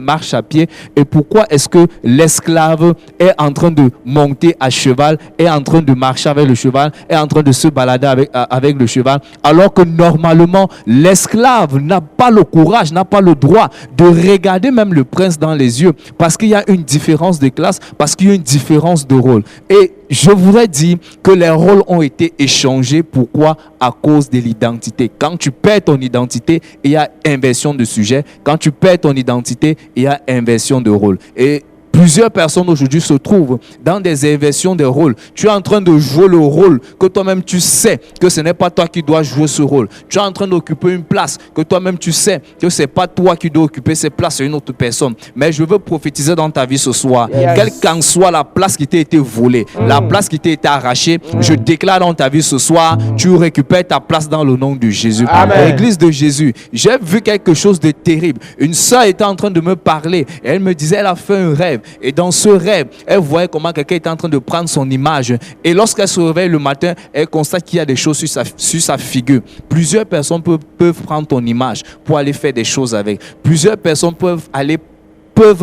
marche à pied et pourquoi est-ce que l'esclave est en train de monter à cheval, est en train de marcher avec le cheval, est en train de se balader avec le cheval, alors que normalement l'esclave n'a pas le courage, n'a pas le droit de regarder même le prince dans les yeux parce qu'il y a une différence de classe, parce qu'il y a une différence de rôle. Et je voudrais dire que les rôles ont été échangés. Pourquoi? À cause de l'identité. Quand tu perds ton identité, il y a inversion de sujet. Quand tu perds ton identité, il y a inversion de rôle. Et plusieurs personnes aujourd'hui se trouvent dans des inversions de rôles. Tu es en train de jouer le rôle que toi-même tu sais que ce n'est pas toi qui dois jouer ce rôle. Tu es en train d'occuper une place que toi-même tu sais que ce n'est pas toi qui dois occuper cette place, c'est une autre personne. Mais je veux prophétiser dans ta vie ce soir, quelle qu'en soit la place qui t'a été volée, la place qui t'a été arrachée, je déclare dans ta vie ce soir, tu récupères ta place dans le nom de Jésus. Amen. L'église de Jésus, j'ai vu quelque chose de terrible. Une sœur était en train de me parler et elle me disait, elle a fait un rêve. Et dans ce rêve, elle voyait comment quelqu'un était en train de prendre son image. Et lorsqu'elle se réveille le matin, elle constate qu'il y a des choses sur sa figure. Plusieurs personnes peuvent prendre ton image pour aller faire des choses avec. Plusieurs personnes peuvent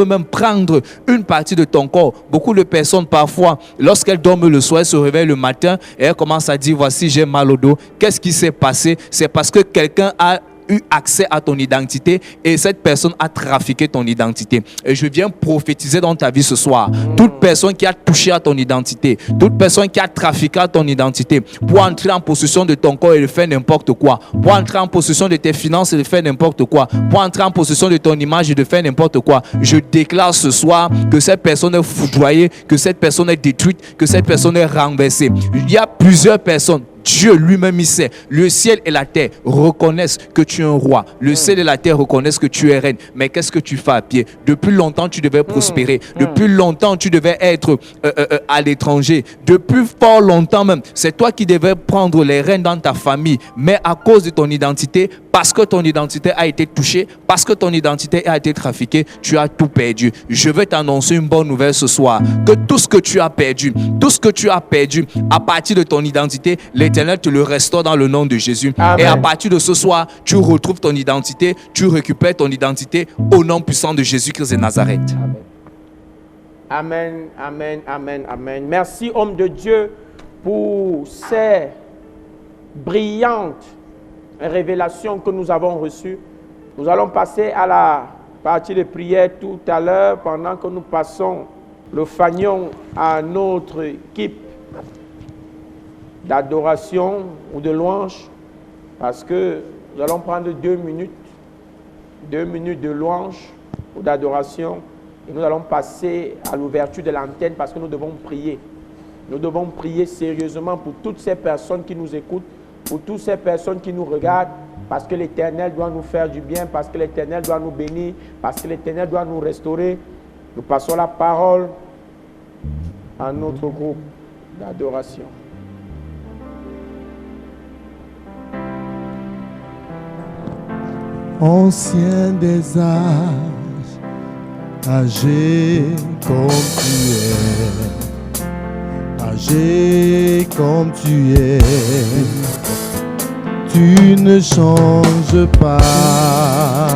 même prendre une partie de ton corps. Beaucoup de personnes, parfois, lorsqu'elles dorment le soir, elles se réveillent le matin et elles commencent à dire, voici, j'ai mal au dos. Qu'est-ce qui s'est passé? C'est parce que quelqu'un a eu accès à ton identité et cette personne a trafiqué ton identité. Et je viens prophétiser dans ta vie ce soir. Toute personne qui a touché à ton identité, toute personne qui a trafiqué à ton identité pour entrer en possession de ton corps et de faire n'importe quoi, pour entrer en possession de tes finances et de faire n'importe quoi, pour entrer en possession de ton image et de faire n'importe quoi, je déclare ce soir que cette personne est foudroyée, que cette personne est détruite, que cette personne est renversée. Il y a plusieurs personnes. Dieu lui-même il sait. Le ciel et la terre reconnaissent que tu es un roi. Le ciel et la terre reconnaissent que tu es reine. Mais qu'est-ce que tu fais à pied? Depuis longtemps, tu devais prospérer. Depuis longtemps, tu devais être à l'étranger. Depuis fort longtemps même, c'est toi qui devais prendre les rênes dans ta famille. Mais à cause de ton identité, parce que ton identité a été touchée, parce que ton identité a été trafiquée, tu as tout perdu. Je veux t'annoncer une bonne nouvelle ce soir. Que tout ce que tu as perdu à partir de ton identité, l'Éternel te le restaure dans le nom de Jésus. Amen. Et à partir de ce soir, tu retrouves ton identité, tu récupères ton identité au nom puissant de Jésus-Christ de Nazareth. Amen, amen, amen, amen. Merci, homme de Dieu, pour ces brillantes révélations que nous avons reçues. Nous allons passer à la partie de prière tout à l'heure pendant que nous passons le fanion à notre équipe d'adoration ou de louange, parce que nous allons prendre 2 minutes de louange ou d'adoration et nous allons passer à l'ouverture de l'antenne parce que nous devons prier. Nous devons prier sérieusement pour toutes ces personnes qui nous écoutent, pour toutes ces personnes qui nous regardent, parce que l'Éternel doit nous faire du bien, parce que l'Éternel doit nous bénir, parce que l'Éternel doit nous restaurer. Nous passons la parole à notre groupe d'adoration. Ancien des âges, âgé comme tu es, tu ne changes pas.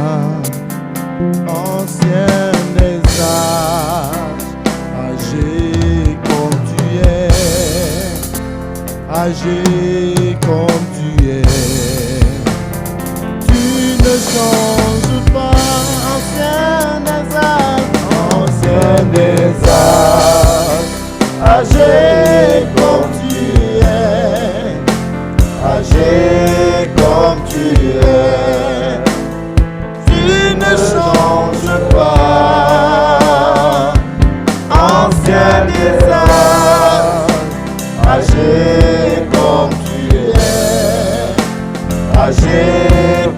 âgé comme tu es. Tu ne changes pas, ancien des âges, âgé comme tu es, âgé comme tu es. Tu ne changes pas, ancien des âges, âgé comme tu es, âgé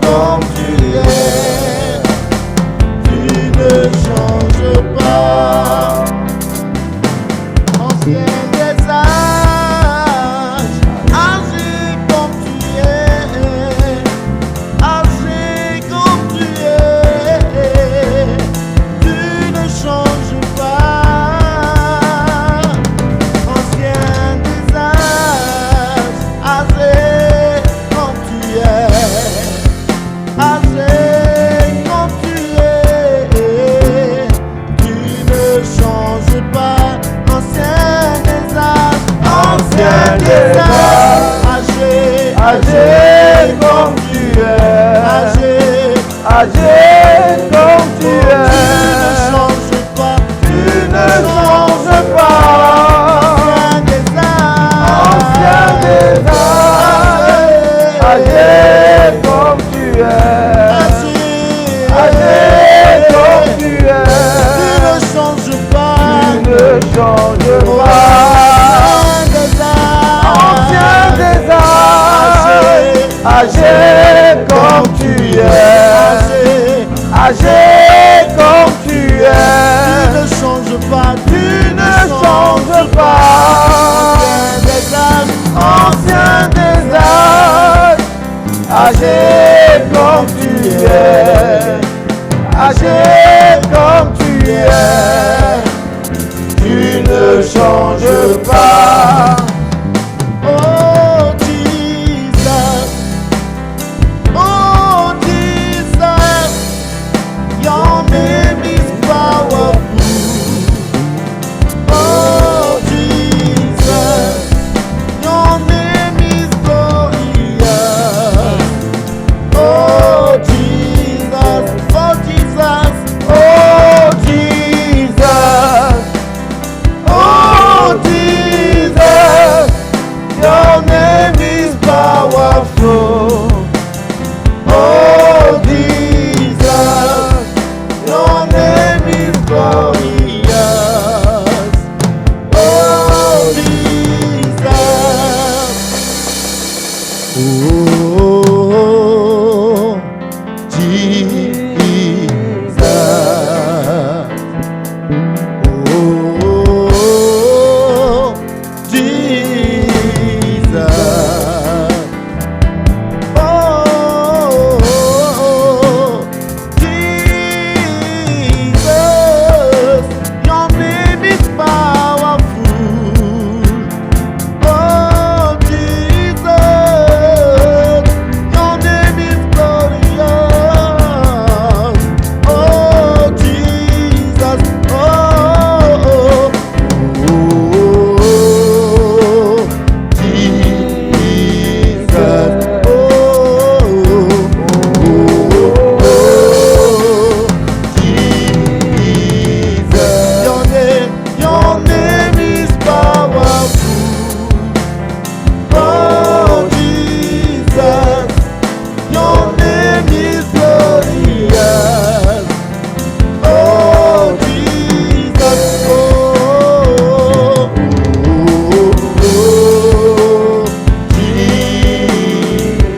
comme tu es. Tu ne changes pas, ancien des âges, âgé comme tu es, âgé comme tu es. Tu ne changes pas, ancien des âges, âgé comme tu es, âgé comme tu es. Tu ne changes pas, ancien des âges, âgé comme tu es, âgé comme tu es. Tu ne changes pas, ancien des âges, âgé comme tu es, âgé comme tu es. Tu ne changes pas, ancien des âges, âgé comme tu es, âgé comme tu es. Tu ne changes pas, ancien des âges, âgé comme tu es, âgé comme tu es. Tu ne changes pas. Oh Jesus, oh Jesus, your name is powerful. Oh Jesus, your name is glorious. Oh Jesus, oh Jesus, oh Jesus, oh Jesus, your name is powerful. Oh Jesus, your name is glorious. Oh Jesus, oh Jesus, oh Jesus, oh Jesus, your name is powerful. Oh Jesus, your name is glorious. Oh Jesus, oh Jesus, Jesus, your name is powerful. Oh Jesus, your name is glorious.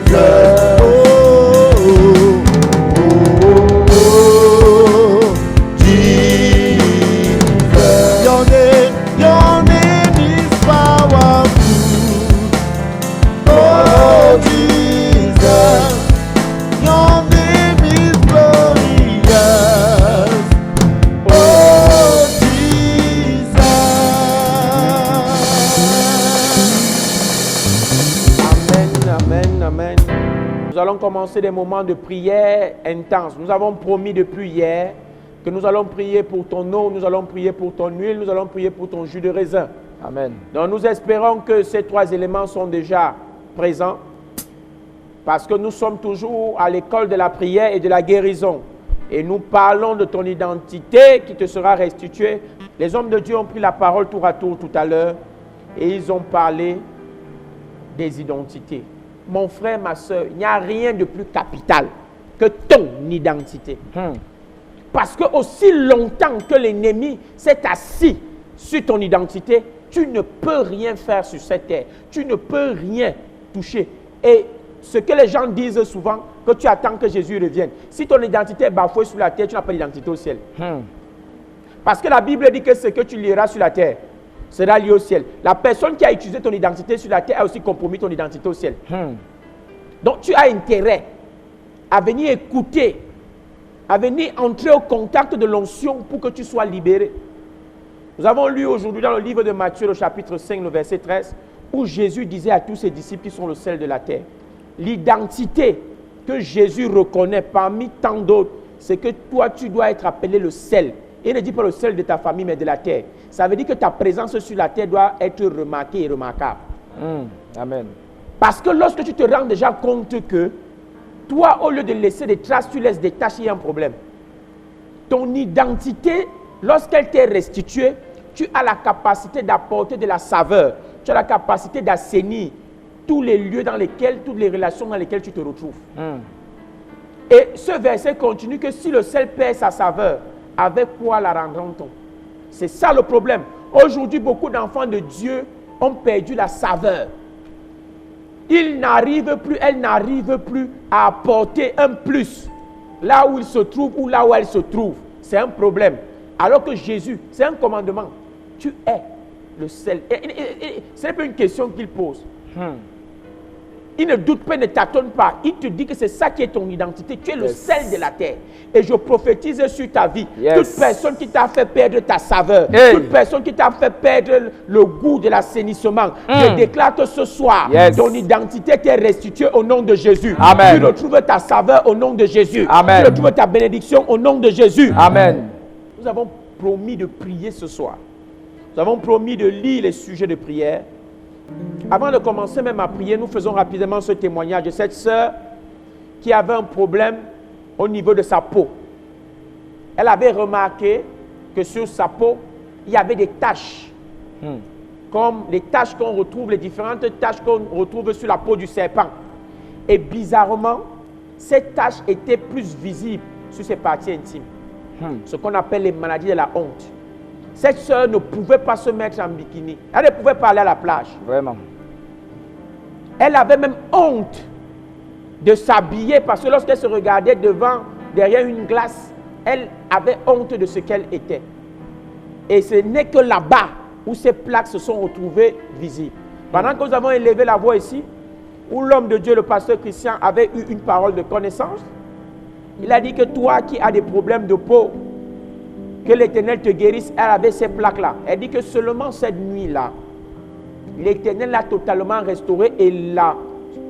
Oh Jesus, oh Jesus, your name is powerful. Oh Jesus, your name is glorious. Oh Jesus. Amen, amen, amen. Nous allons commencer des moments de prière intense. Nous avons promis depuis hier que nous allons prier pour ton eau, nous allons prier pour ton huile, nous allons prier pour ton jus de raisin. Amen. Donc nous espérons que ces 3 éléments sont déjà présents parce que nous sommes toujours à l'école de la prière et de la guérison. Et nous parlons de ton identité qui te sera restituée. Les hommes de Dieu ont pris la parole tour à tour tout à l'heure et ils ont parlé des identités. Mon frère, ma soeur, il n'y a rien de plus capital que ton identité. Parce que aussi longtemps que l'ennemi s'est assis sur ton identité, tu ne peux rien faire sur cette terre. Tu ne peux rien toucher. Et ce que les gens disent souvent, que tu attends que Jésus revienne. Si ton identité est bafouée sur la terre, tu n'as pas d'identité au ciel. Parce que la Bible dit que ce que tu liras sur la terre sera lié au ciel. La personne qui a utilisé ton identité sur la terre a aussi compromis ton identité au ciel. Donc tu as intérêt à venir écouter, à venir entrer au contact de l'onction pour que tu sois libéré. Nous avons lu aujourd'hui dans le livre de Matthieu, le chapitre 5, le verset 13, où Jésus disait à tous ses disciples qui sont le sel de la terre. L'identité que Jésus reconnaît parmi tant d'autres, c'est que toi, tu dois être appelé le sel. Il ne dit pas le sel de ta famille, mais de la terre. Ça veut dire que ta présence sur la terre doit être remarquée et remarquable. Amen. Parce que lorsque tu te rends déjà compte que toi, au lieu de laisser des traces, tu laisses des taches, il y a un problème. Ton identité, lorsqu'elle t'est restituée, tu as la capacité d'apporter de la saveur. Tu as la capacité d'assainir tous les lieux dans lesquels, toutes les relations dans lesquelles tu te retrouves. Et ce verset continue que si le sel perd sa saveur, avec quoi la rendra-t-on? C'est ça le problème. Aujourd'hui, beaucoup d'enfants de Dieu ont perdu la saveur. Ils n'arrivent plus, elles n'arrivent plus à apporter un plus là où ils se trouvent ou là où elles se trouvent. C'est un problème. Alors que Jésus, c'est un commandement. Tu es le sel. Ce n'est pas une question qu'il pose. Il ne doute pas, ne tâtonne pas. Il te dit que c'est ça qui est ton identité. Tu es le sel de la terre. Et je prophétise sur ta vie. Toute personne qui t'a fait perdre ta saveur, toute personne qui t'a fait perdre le goût de l'assainissement, je déclare que ce soir, ton identité t'est restituée au nom de Jésus. Amen. Tu retrouves ta saveur au nom de Jésus. Amen. Tu retrouves ta bénédiction au nom de Jésus. Amen. Nous avons promis de prier ce soir. Nous avons promis de lire les sujets de prière. Avant de commencer même à prier, nous faisons rapidement ce témoignage de cette sœur qui avait un problème au niveau de sa peau. Elle avait remarqué que sur sa peau, il y avait des taches. Comme les taches qu'on retrouve, les différentes taches qu'on retrouve sur la peau du serpent. Et bizarrement, ces taches étaient plus visibles sur ses parties intimes. Ce qu'on appelle les maladies de la honte. Cette sœur ne pouvait pas se mettre en bikini. Elle ne pouvait pas aller à la plage. Vraiment. Elle avait même honte de s'habiller parce que lorsqu'elle se regardait derrière une glace, elle avait honte de ce qu'elle était. Et ce n'est que là-bas où ces plaques se sont retrouvées visibles. Pendant que nous avons élevé la voix ici, où l'homme de Dieu, le pasteur Christian, avait eu une parole de connaissance, il a dit que toi qui as des problèmes de peau, que l'Éternel te guérisse. Elle avait ces plaques-là. Elle dit que seulement cette nuit-là, l'Éternel l'a totalement restaurée et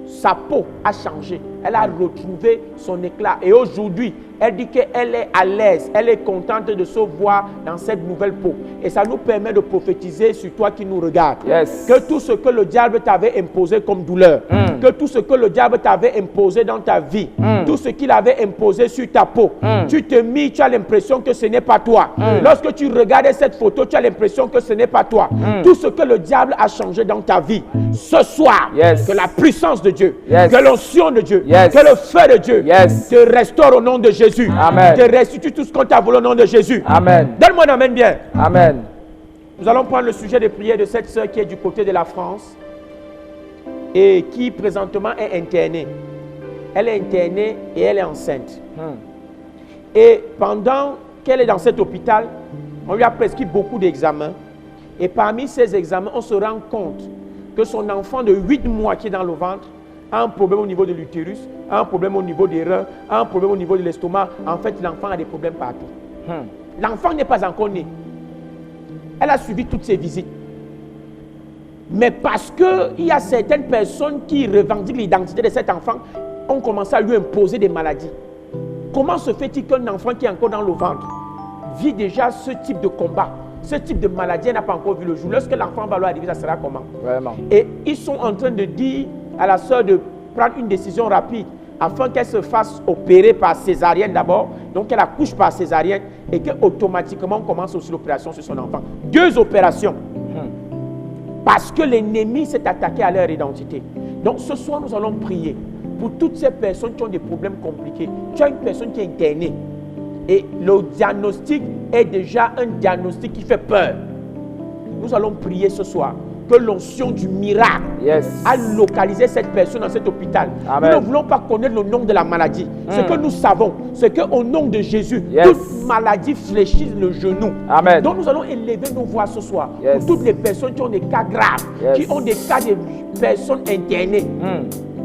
sa peau a changé. Elle a retrouvé son éclat. Et aujourd'hui, elle dit qu'elle est à l'aise. Elle est contente de se voir dans cette nouvelle peau. Et ça nous permet de prophétiser sur toi qui nous regarde. Que tout ce que le diable t'avait imposé comme douleur, que tout ce que le diable t'avait imposé dans ta vie, tout ce qu'il avait imposé sur ta peau, tu as l'impression que ce n'est pas toi. Lorsque tu regardes cette photo, tu as l'impression que ce n'est pas toi. Tout ce que le diable a changé dans ta vie, ce soir, que la puissance de Dieu, que l'onction de Dieu, que le feu de Dieu te restaure au nom de Jésus. Amen. Te restitue tout ce qu'on t'a volé au nom de Jésus. Amen. Donne-moi un amen bien. Amen. Nous allons prendre le sujet de prière de cette sœur qui est du côté de la France et qui présentement est internée. Elle est internée et elle est enceinte. Et pendant qu'elle est dans cet hôpital, on lui a prescrit beaucoup d'examens. Et parmi ces examens, on se rend compte que son enfant de 8 mois qui est dans le ventre a un problème au niveau de l'utérus, a un problème au niveau des reins, a un problème au niveau de l'estomac. En fait, l'enfant a des problèmes partout. L'enfant n'est pas encore né. Elle a suivi toutes ses visites. Mais parce qu'il y a certaines personnes qui revendiquent l'identité de cet enfant, ont commencé à lui imposer des maladies. Comment se fait-il qu'un enfant qui est encore dans le ventre vit déjà ce type de combat? ce type de maladie n'a pas encore vu le jour. Lorsque l'enfant va arriver, ça sera comment? Vraiment. Et ils sont en train de dire à la sœur de prendre une décision rapide afin qu'elle se fasse opérer par césarienne d'abord, donc qu'elle accouche par césarienne et qu'automatiquement on commence aussi l'opération sur son enfant. 2 opérations. Parce que l'ennemi s'est attaqué à leur identité. Donc ce soir, nous allons prier pour toutes ces personnes qui ont des problèmes compliqués. Tu as une personne qui est internée et le diagnostic est déjà un diagnostic qui fait peur. Nous allons prier ce soir que l'onction du miracle a localisé cette personne dans cet hôpital. Amen. Nous ne voulons pas connaître le nom de la maladie. Ce que nous savons, c'est qu'au nom de Jésus, toute maladie fléchit le genou. Amen. Donc nous allons élever nos voix ce soir pour toutes les personnes qui ont des cas graves, qui ont des cas de personnes internées.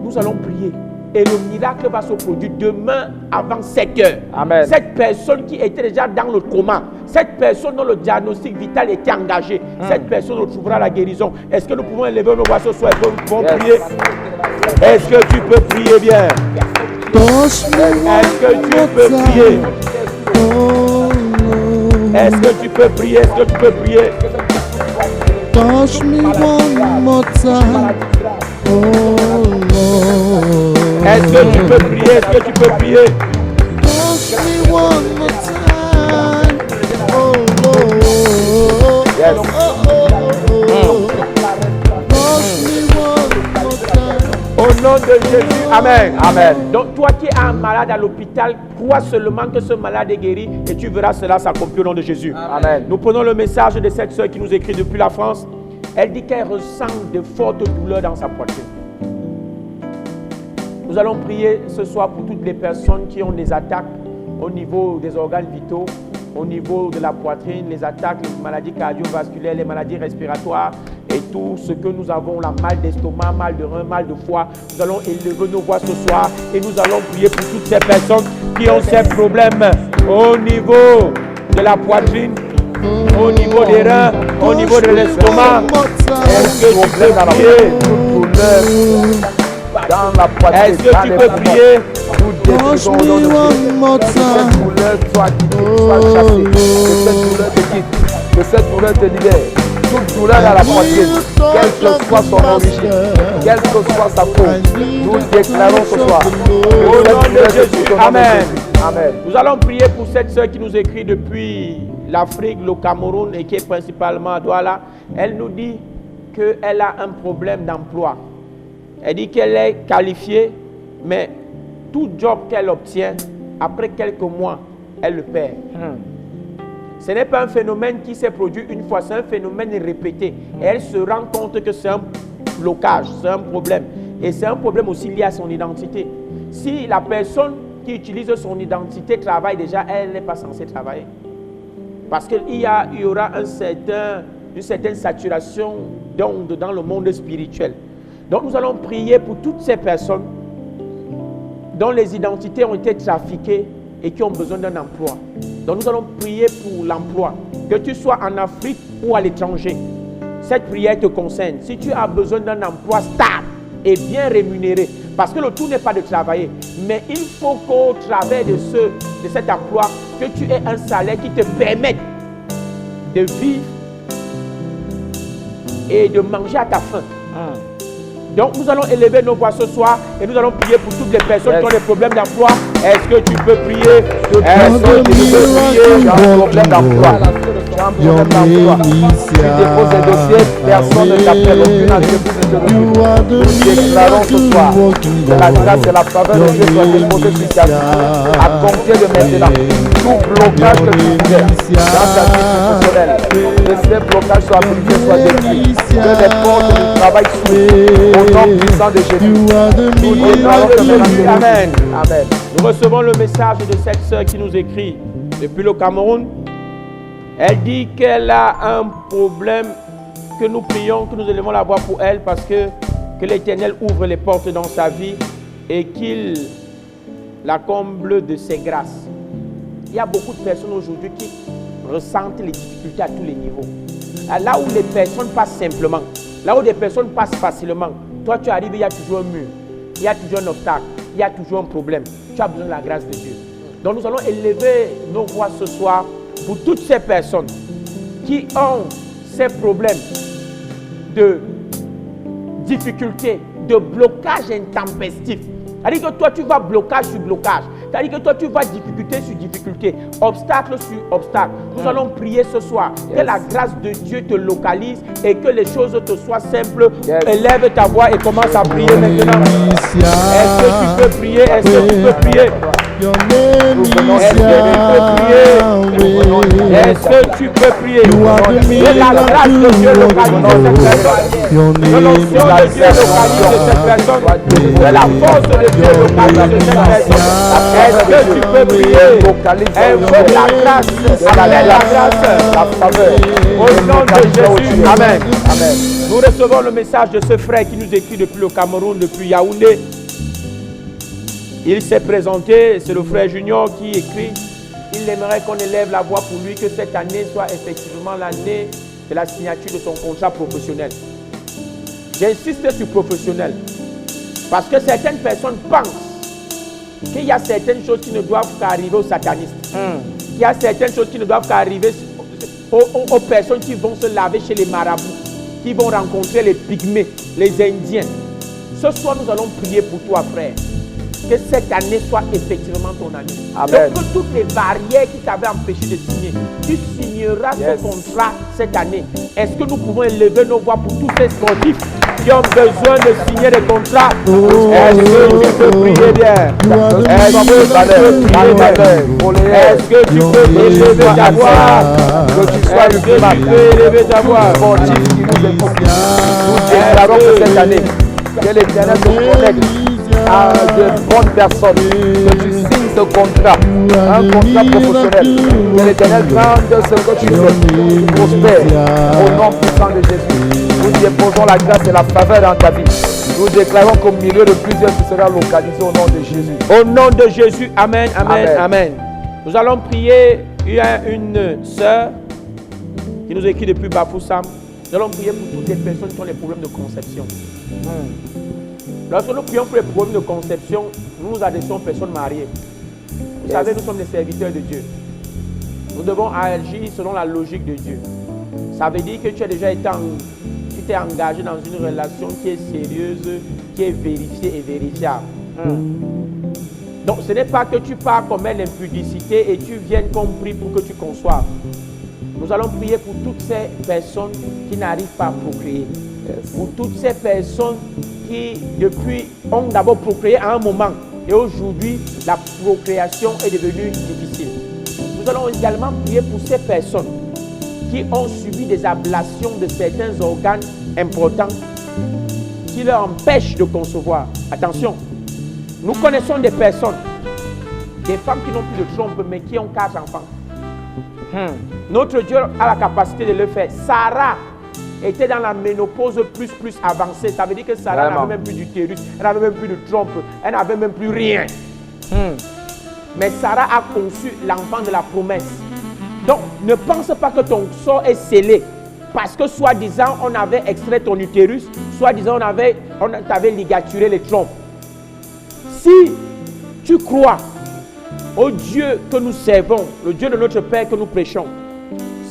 Nous allons prier. Et le miracle va se produire demain avant 7 heures. Amen. Cette personne qui était déjà dans le coma, cette personne dont le diagnostic vital était engagé, cette personne retrouvera la guérison. Est-ce que nous pouvons élever nos voix ce soir? Est-ce que nous pouvons prier? Est-ce que tu peux prier bien? Est-ce que tu peux prier? Est-ce que tu peux prier? Est-ce que tu peux prier? Touch me one more time. Est-ce que tu peux prier? Est-ce que tu peux prier? Touch me one more time. Yes. Touch me one more time. Au nom de Jésus, Amen. Amen. Donc toi qui es un malade à l'hôpital, crois seulement que ce malade est guéri et tu verras cela s'accomplir au nom de Jésus. Amen. Nous prenons le message de cette sœur qui nous écrit depuis la France. Elle dit qu'elle ressent de fortes douleurs dans sa poitrine. Nous allons prier ce soir pour toutes les personnes qui ont des attaques au niveau des organes vitaux, au niveau de la poitrine, les attaques, les maladies cardiovasculaires, les maladies respiratoires et tout ce que nous avons, la mal d'estomac, mal de rein, mal de foie. Nous allons élever nos voix ce soir et nous allons prier pour toutes ces personnes qui ont ces problèmes au niveau de la poitrine, au niveau des reins, au niveau de l'estomac. Est-ce que tu peux prier? Dans la poitrine. Est-ce que tu peux prier? Touch me one more time. Cette douleur soit chassée. Que cette douleur te libère. Toute douleur à la poitrine, quelle que soit son origine, quelle que soit sa cause, nous déclarons ce soir. Au nom de Jésus, Amen. Amen. Nous allons prier pour cette sœur qui nous écrit depuis l'Afrique, le Cameroun et qui est principalement à Douala. Elle nous dit qu'elle a un problème d'emploi. Elle dit qu'elle est qualifiée, mais tout job qu'elle obtient, après quelques mois, elle le perd. Ce n'est pas un phénomène qui s'est produit une fois, c'est un phénomène répété. Et elle se rend compte que c'est un blocage, c'est un problème. Et c'est un problème aussi lié à son identité. Si la personne qui utilise son identité travaille déjà, elle n'est pas censée travailler. Parce qu'il y aura une certaine saturation d'ondes dans le monde spirituel. Donc nous allons prier pour toutes ces personnes dont les identités ont été trafiquées et qui ont besoin d'un emploi. Donc nous allons prier pour l'emploi, que tu sois en Afrique ou à l'étranger. Cette prière te concerne. Si tu as besoin d'un emploi stable et bien rémunéré, parce que le tout n'est pas de travailler, mais il faut qu'au travers de cet emploi, que tu aies un salaire qui te permette de vivre et de manger à ta faim. Donc nous allons élever nos voix ce soir et nous allons prier pour toutes les personnes qui ont des problèmes d'emploi. Est-ce que tu peux prier? Est-ce que tu peux prier? J'ai un problème d'emploi. Tu déposes des dossiers, personne ne t'appelle, aucune entreprise ne te refuse. Nous déclarons ce soir que la grâce et la faveur de Dieu soient déposées sur ta vie. À compter de maintenant, tout blocage que tu fais dans ta vie professionnelle, que ces blocages soient brisés, soient détruits, que les portes du travail s'ouvrent. Au nom puissant de Jésus, nous déclarons que maintenant, Amen. Amen. Nous recevons le message de cette sœur qui nous écrit depuis le Cameroun. Elle dit qu'elle a un problème, que nous prions, que nous élevons la voix pour elle parce que l'Éternel ouvre les portes dans sa vie et qu'il la comble de ses grâces. Il y a beaucoup de personnes aujourd'hui qui ressentent les difficultés à tous les niveaux. Là où les personnes passent simplement, là où des personnes passent facilement, toi tu arrives, il y a toujours un mur, il y a toujours un obstacle, il y a toujours un problème. Tu as besoin de la grâce de Dieu. Donc nous allons élever nos voix ce soir pour toutes ces personnes qui ont ces problèmes de difficultés, de blocage intempestif. C'est-à-dire que toi, tu vas blocage sur blocage. C'est-à-dire que toi, tu vas difficulté sur difficulté, obstacle sur obstacle. Nous allons prier ce soir. Que la grâce de Dieu te localise et que les choses te soient simples. Élève ta voix et commence à prier maintenant. Est-ce que tu peux prier? Est-ce que tu peux prier? Est-ce que tu peux prier? Que la grâce de Dieu localise cette personne. Que l'onction de Dieu localise cette personne. Que la force de Dieu localise cette personne. Est-ce que tu peux prier? Invoque la grâce, appelle la grâce, la faveur. Au nom de Jésus, amen. Amen. Nous recevons le message de ce frère qui nous écrit depuis le Cameroun, depuis Yaoundé. Il s'est présenté, c'est le frère Junior qui écrit. Il aimerait qu'on élève la voix pour lui, que cette année soit effectivement l'année de la signature de son contrat professionnel. J'insiste sur professionnel, parce que certaines personnes pensent qu'il y a certaines choses qui ne doivent qu'arriver aux satanistes. Il y a certaines choses qui ne doivent qu'arriver aux personnes qui vont se laver chez les marabouts, qui vont rencontrer les pygmées, les indiens. Ce soir, nous allons prier pour toi, frère. Que cette année soit effectivement ton année. Amen. Donc, que toutes les barrières qui t'avaient empêché de signer, tu signeras ce contrat cette année. Est-ce que nous pouvons élever nos voix pour tous ces sportifs qui ont besoin de signer des contrats? Est-ce que tu peux prier bien? Est-ce que tu peux prier bien? Est-ce que tu peux élever ta voix? Est-ce que tu peux élever ta voix? Sportifs qui nous écoutent, nous déclarons que cette année, que l'Éternel te connecte à de bonnes personnes, que tu signes ce contrat, un contrat professionnel, que l'Éternel grande ce que tu fais, prospère au nom puissant de Jésus. Nous déposons la grâce et la faveur dans ta vie. Nous déclarons qu'au milieu de plusieurs, tu seras localisé au nom de Jésus. Au nom de Jésus, amen, amen, amen. Amen. Nous allons prier. Il y a une sœur qui nous écrit depuis Bafoussam. Nous allons prier pour toutes les personnes qui ont des problèmes de conception. Lorsque nous prions pour les problèmes de conception, nous nous adressons aux personnes mariées. Vous savez, nous sommes des serviteurs de Dieu. Nous devons agir selon la logique de Dieu. Ça veut dire que tu as déjà été tu t'es engagé dans une relation qui est sérieuse, qui est vérifiée et vérifiable. Donc ce n'est pas que tu pars comme l'impudicité et tu viennes qu'on prie pour que tu conçoives. Nous allons prier pour toutes ces personnes qui n'arrivent pas à procréer. Pour toutes ces personnes qui, depuis, ont d'abord procréé à un moment. Et aujourd'hui, la procréation est devenue difficile. Nous allons également prier pour ces personnes qui ont subi des ablations de certains organes importants qui leur empêchent de concevoir. Attention, nous connaissons des personnes, des femmes qui n'ont plus de trompe, mais qui ont 4 enfants. Notre Dieu a la capacité de le faire. Sarah était dans la ménopause plus avancée. Ça veut dire que Sarah n'avait même plus d'utérus, elle n'avait même plus de trompe, elle n'avait même plus rien. Mais Sarah a conçu l'enfant de la promesse. Donc, ne pense pas que ton sort est scellé. Parce que soi-disant, on avait extrait ton utérus, soi-disant, on t'avait ligaturé les trompes. Si tu crois au Dieu que nous servons, le Dieu de notre Père que nous prêchons,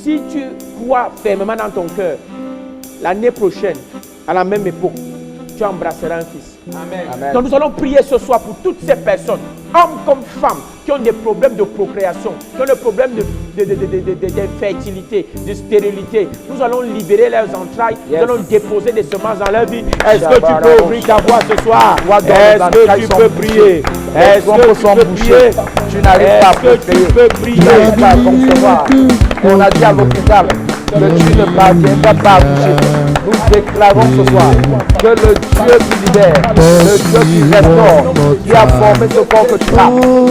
si tu crois fermement dans ton cœur, l'année prochaine, à la même époque, tu embrasseras un fils. Amen. Amen. Donc nous allons prier ce soir pour toutes ces personnes, hommes comme femmes, qui ont des problèmes de procréation, qui ont des problèmes d'infertilité, de stérilité. Nous allons libérer leurs entrailles, nous allons déposer des semences dans leur vie. Est-ce que tu peux ouvrir ta voix ce soir? Est-ce que tu peux prier? Est-ce que tu peux prier? Tu n'arrives pas à prier. Tu n'arrives pas à concevoir. On a dit à l'hôpital que tu ne parviendras pas à toucher. Nous déclarons ce soir que le Dieu qui libère, le Dieu qui restaure, qui a formé ce corps que tu as,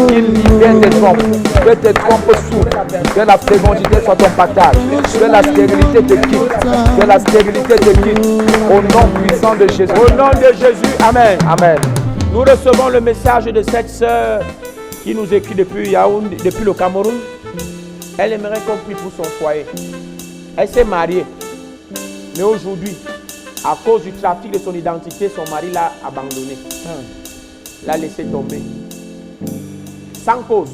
qu'il libère tes trompes, que tes trompes s'ouvrent, que la fécondité soit ton partage, que la stérilité te quitte, que la stérilité te quitte, au nom puissant de Jésus. Au nom de Jésus, amen. Amen. Nous recevons le message de cette sœur qui nous écrit depuis Yaoundé, depuis le Cameroun. Elle aimerait qu'on prie pour son foyer. Elle s'est mariée. Mais aujourd'hui, à cause du trafic de son identité, son mari l'a abandonnée. L'a laissé tomber. Sans cause.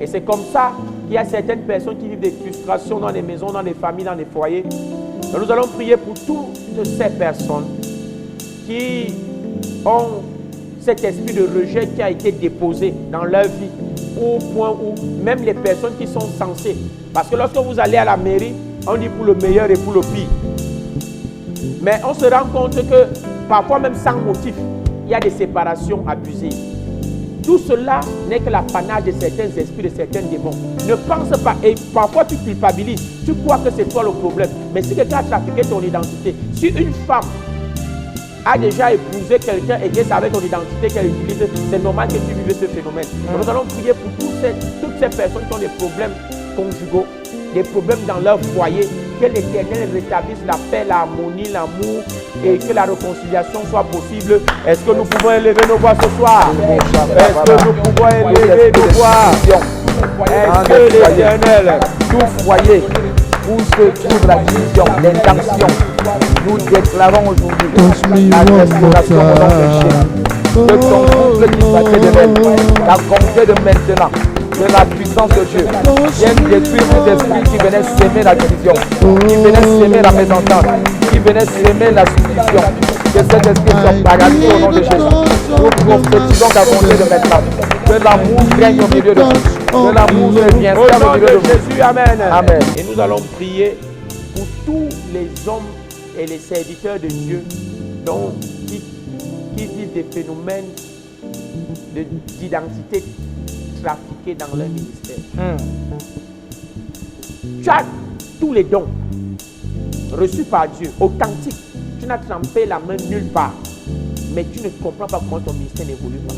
Et c'est comme ça qu'il y a certaines personnes qui vivent des frustrations dans les maisons, dans les familles, dans les foyers. Donc nous allons prier pour toutes ces personnes qui ont cet esprit de rejet qui a été déposé dans leur vie, au point où même les personnes qui sont censées, parce que lorsque vous allez à la mairie, on dit pour le meilleur et pour le pire. Mais on se rend compte que parfois même sans motif, il y a des séparations abusées. Tout cela n'est que l'apanage de certains esprits, de certains démons. Ne pense pas, et parfois tu culpabilises, tu crois que c'est toi le problème. Mais si quelqu'un a trafiqué ton identité, si une femme a déjà épousé quelqu'un et que c'est avec ton identité qu'elle utilise, c'est normal que tu vives ce phénomène. Donc nous allons prier pour toutes ces personnes qui ont des problèmes conjugaux, des problèmes dans leur foyer, que l'Éternel rétablisse la paix, l'harmonie, l'amour et que la réconciliation soit possible. Est-ce que nous pouvons élever nos voix ce soir? Est-ce que nous pouvons élever nos voix? Est-ce que l'Éternel, Tout foyer où se trouve la division, l'intention, nous déclarons aujourd'hui la restauration au nom de Jésus. De ton couple qui battait de l'aile, la compter de maintenant, de la puissance de Dieu, vienne détruire tout esprit qui venait s'aimer la division, qui venait s'aimer la mésentente, qui venait s'aimer la soumission. Que cet esprit soit paralysé au nom de Jésus. Nous prophétisons qu'à compter de maintenant, que l'amour règne au milieu de nous, que l'amour devient au nom au milieu de de Jésus, amen. Amen. Et nous allons prier pour tous les hommes et les serviteurs de Dieu qui vivent des phénomènes d'identité trafiquée dans leur ministère. Tu as tous les dons reçus par Dieu, authentiques. Tu n'as trempé la main nulle part, mais tu ne comprends pas comment ton ministère n'évolue pas.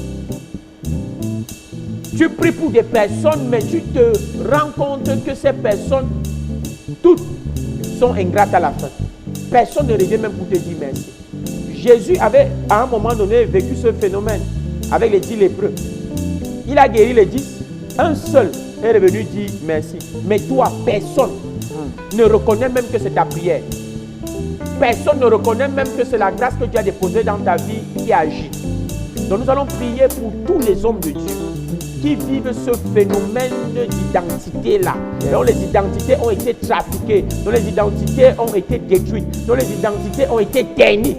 Tu pries pour des personnes, mais tu te rends compte que ces personnes, toutes sont ingrates à la fin. Personne ne revient même pour te dire merci. Jésus avait à un moment donné vécu ce phénomène avec les 10 lépreux. Il a guéri les 10, un seul est revenu dire merci. Mais toi, personne ne reconnaît même que c'est ta prière. Personne ne reconnaît même que c'est la grâce que tu as déposée dans ta vie qui agit. Donc nous allons prier pour tous les hommes de Dieu qui vivent ce phénomène d'identité-là, dont les identités ont été trafiquées, dont les identités ont été détruites, dont les identités ont été ternies.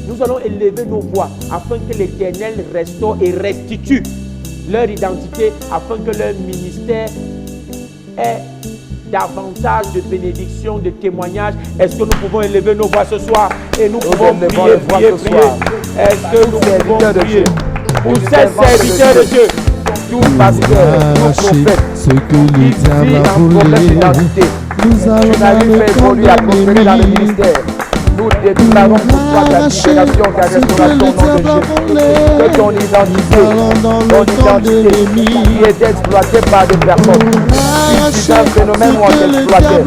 Nous allons élever nos voix afin que l'Éternel restaure et restitue leur identité, afin que leur ministère ait davantage de bénédictions, de témoignages. Est-ce que nous pouvons élever nos voix ce soir et nous pouvons prier. Est-ce que nous pouvons prier pour ces serviteurs de Dieu, tout pasteur, tout prophète, ce que le diable a volé, nous allons fait évoluer à prospérer dans le ministère. Nous déclarons pour toi ta libération, ta restauration au nom de Jésus. Que ton identité qui est exploitée par des personnes. C'est un phénomène où on t'exploitait.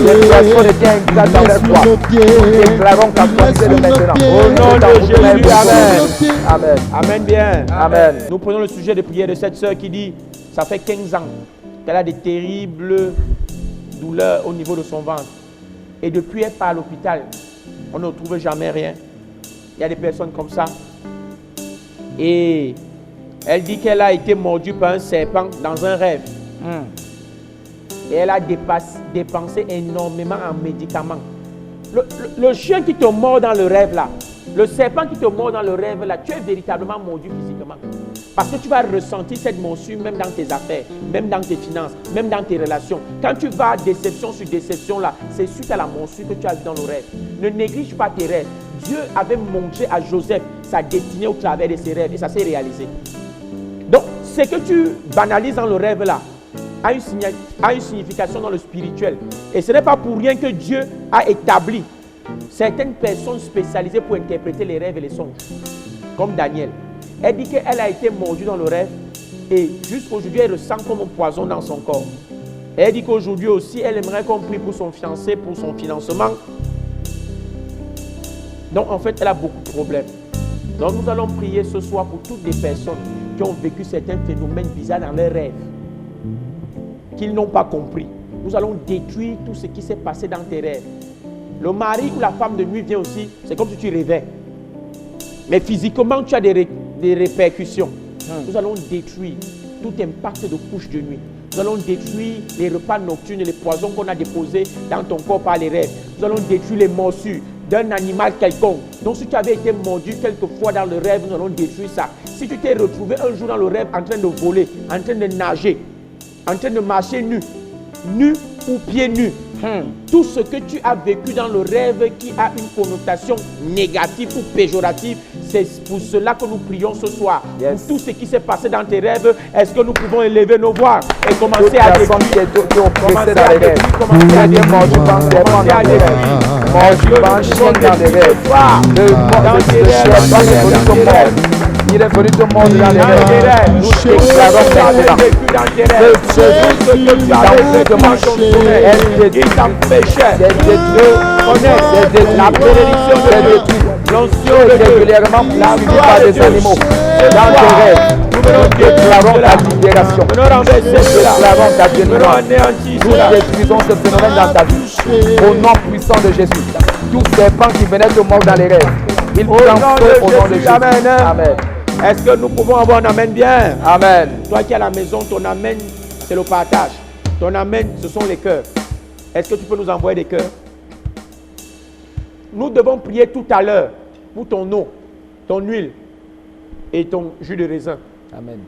Les personnes étaient ingrates envers toi. Nous déclarons ta pensée de maintenant. Au nom de Jésus, amen. Amen. Amen bien. Amen. Nous prenons le sujet de prière de cette sœur qui dit, ça fait 15 ans qu'elle a des terribles douleurs au niveau de son ventre. Et depuis elle part à l'hôpital, on ne trouve jamais rien. Il y a des personnes comme ça. Et elle dit qu'elle a été mordue par un serpent dans un rêve. Et elle a dépensé énormément en médicaments. Le chien qui te mord dans le rêve là, le serpent qui te mord dans le rêve là, tu es véritablement mordu physiquement. Parce que tu vas ressentir cette morsure même dans tes affaires, même dans tes finances, même dans tes relations. Quand tu vas déception sur déception là, c'est suite à la morsure que tu as vu dans le rêve. Ne néglige pas tes rêves. Dieu avait montré à Joseph sa destinée au travers de ses rêves et ça s'est réalisé. Donc, ce que tu banalises dans le rêve là a une signification dans le spirituel. Et ce n'est pas pour rien que Dieu a établi certaines personnes spécialisées pour interpréter les rêves et les songes. Comme Daniel. Elle dit qu'elle a été mordue dans le rêve et jusqu'aujourd'hui elle ressent comme un poison dans son corps. Et elle dit qu'aujourd'hui aussi elle aimerait qu'on prie pour son fiancé, pour son financement. Donc en fait elle a beaucoup de problèmes. Donc nous allons prier ce soir pour toutes les personnes qui ont vécu certains phénomènes bizarres dans leurs rêves, qu'ils n'ont pas compris. Nous allons détruire tout ce qui s'est passé dans tes rêves. Le mari ou la femme de nuit vient aussi, c'est comme si tu rêvais. Mais physiquement tu as des répercussions. Nous allons détruire tout impact de couche de nuit. Nous allons détruire les repas nocturnes et les poisons qu'on a déposés dans ton corps par les rêves. Nous allons détruire les morsures d'un animal quelconque. Donc si tu avais été mordu quelquefois dans le rêve, nous allons détruire ça. Si tu t'es retrouvé un jour dans le rêve en train de voler, en train de nager, en train de marcher nu ou pieds nus, tout ce que tu as vécu dans le rêve qui a une connotation négative ou péjorative, c'est pour cela que nous prions ce soir. Yes. Pour tout ce qui s'est passé dans tes rêves, est-ce que nous pouvons élever nos voix et commencer Toute à personne qui est oppressée dans les rêves, commencer à détruire, mort du banc, démon dans les rêves, mort du banc, chien dans les rêves, il est venu te mordre dans les rêves. Nous déclarons maintenant il t'empêchait de connaître la bénédiction de Dieu, l'onction de Dieu, régulièrement poursuivi par des animaux. Dans tes rêves, nous déclarons ta libération. Nous déclarons ta délivrance. Nous détruisons ce phénomène dans ta vie. Au nom puissant de Jésus. Tout serpent qui venait te mordre dans les rêves, il prend feu au nom de Jésus. Amen. Amen. Est-ce que nous pouvons avoir un amen bien? Amen. Toi qui es à la maison, ton amen, c'est le partage. Ton amen, ce sont les cœurs. Est-ce que tu peux nous envoyer des cœurs? Nous devons prier tout à l'heure pour ton eau, ton huile et ton jus de raisin. Amen.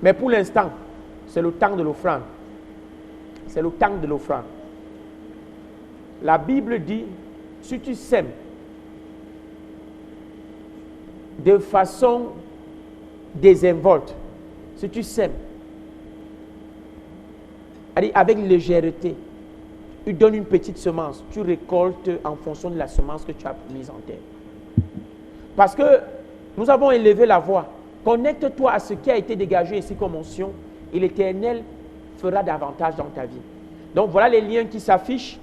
Mais pour l'instant, c'est le temps de l'offrande. C'est le temps de l'offrande. La Bible dit, si tu sèmes de façon désinvolte, si tu sèmes avec légèreté, tu donnes une petite semence, tu récoltes en fonction de la semence que tu as mise en terre. Parce que nous avons élevé la voix. Connecte-toi à ce qui a été dégagé ici comme onction et l'Éternel fera davantage dans ta vie. Donc voilà les liens qui s'affichent.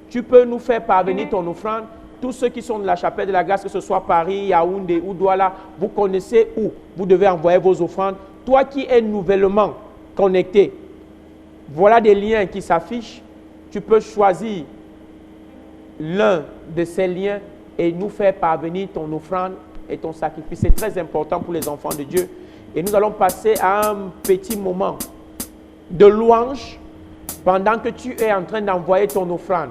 Tu peux nous faire parvenir ton offrande. Tous ceux qui sont de la chapelle de la grâce, que ce soit Paris, Yaoundé ou Douala, vous connaissez où vous devez envoyer vos offrandes. Toi qui es nouvellement connecté, voilà des liens qui s'affichent. Tu peux choisir l'un de ces liens et nous faire parvenir ton offrande et ton sacrifice. C'est très important pour les enfants de Dieu. Et nous allons passer à un petit moment de louange pendant que tu es en train d'envoyer ton offrande.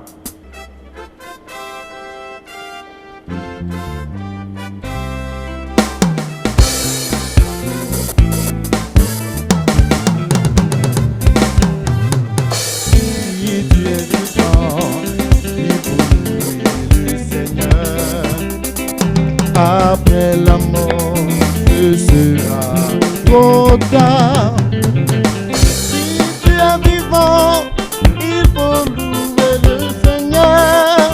Après la mort, ce sera trop tard. Si tu es vivant, il faut louer le Seigneur.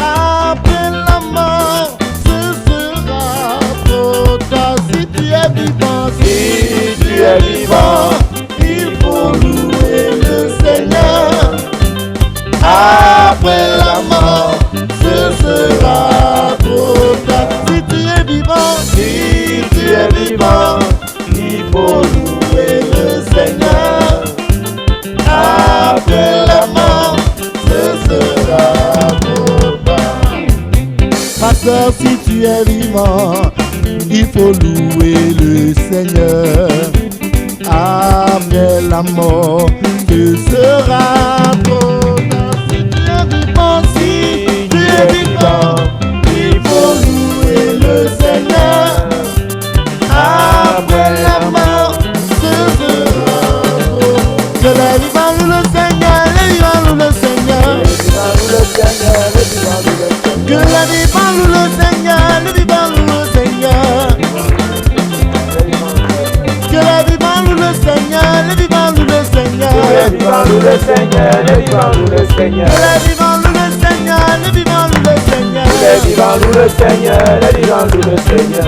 Après la mort, ce sera trop tard. Si tu es vivant, il faut louer le Seigneur. Après la mort, ce sera trop tard. Si tu es vivant, il faut louer le Seigneur. Après la mort, ce sera trop tard. Ma soeur, si tu es vivant, il faut louer le Seigneur. Après la mort, ce sera trop tard. Si tu es vivant, il faut louer le Seigneur. Après la mort, ce sera trop. Que la vivant loue le Seigneur, le vivant loue le Seigneur. Que la vivant loue le Seigneur, le vivant loue le Seigneur. Que la vivant loue le Seigneur, le vivant loue le Seigneur. Que la vivant loue le Seigneur, le vivant loue le Seigneur. Que la vivant loue le Seigneur, le vivant loue le Seigneur. Que la vivant loue le Seigneur, le vivant loue le Seigneur.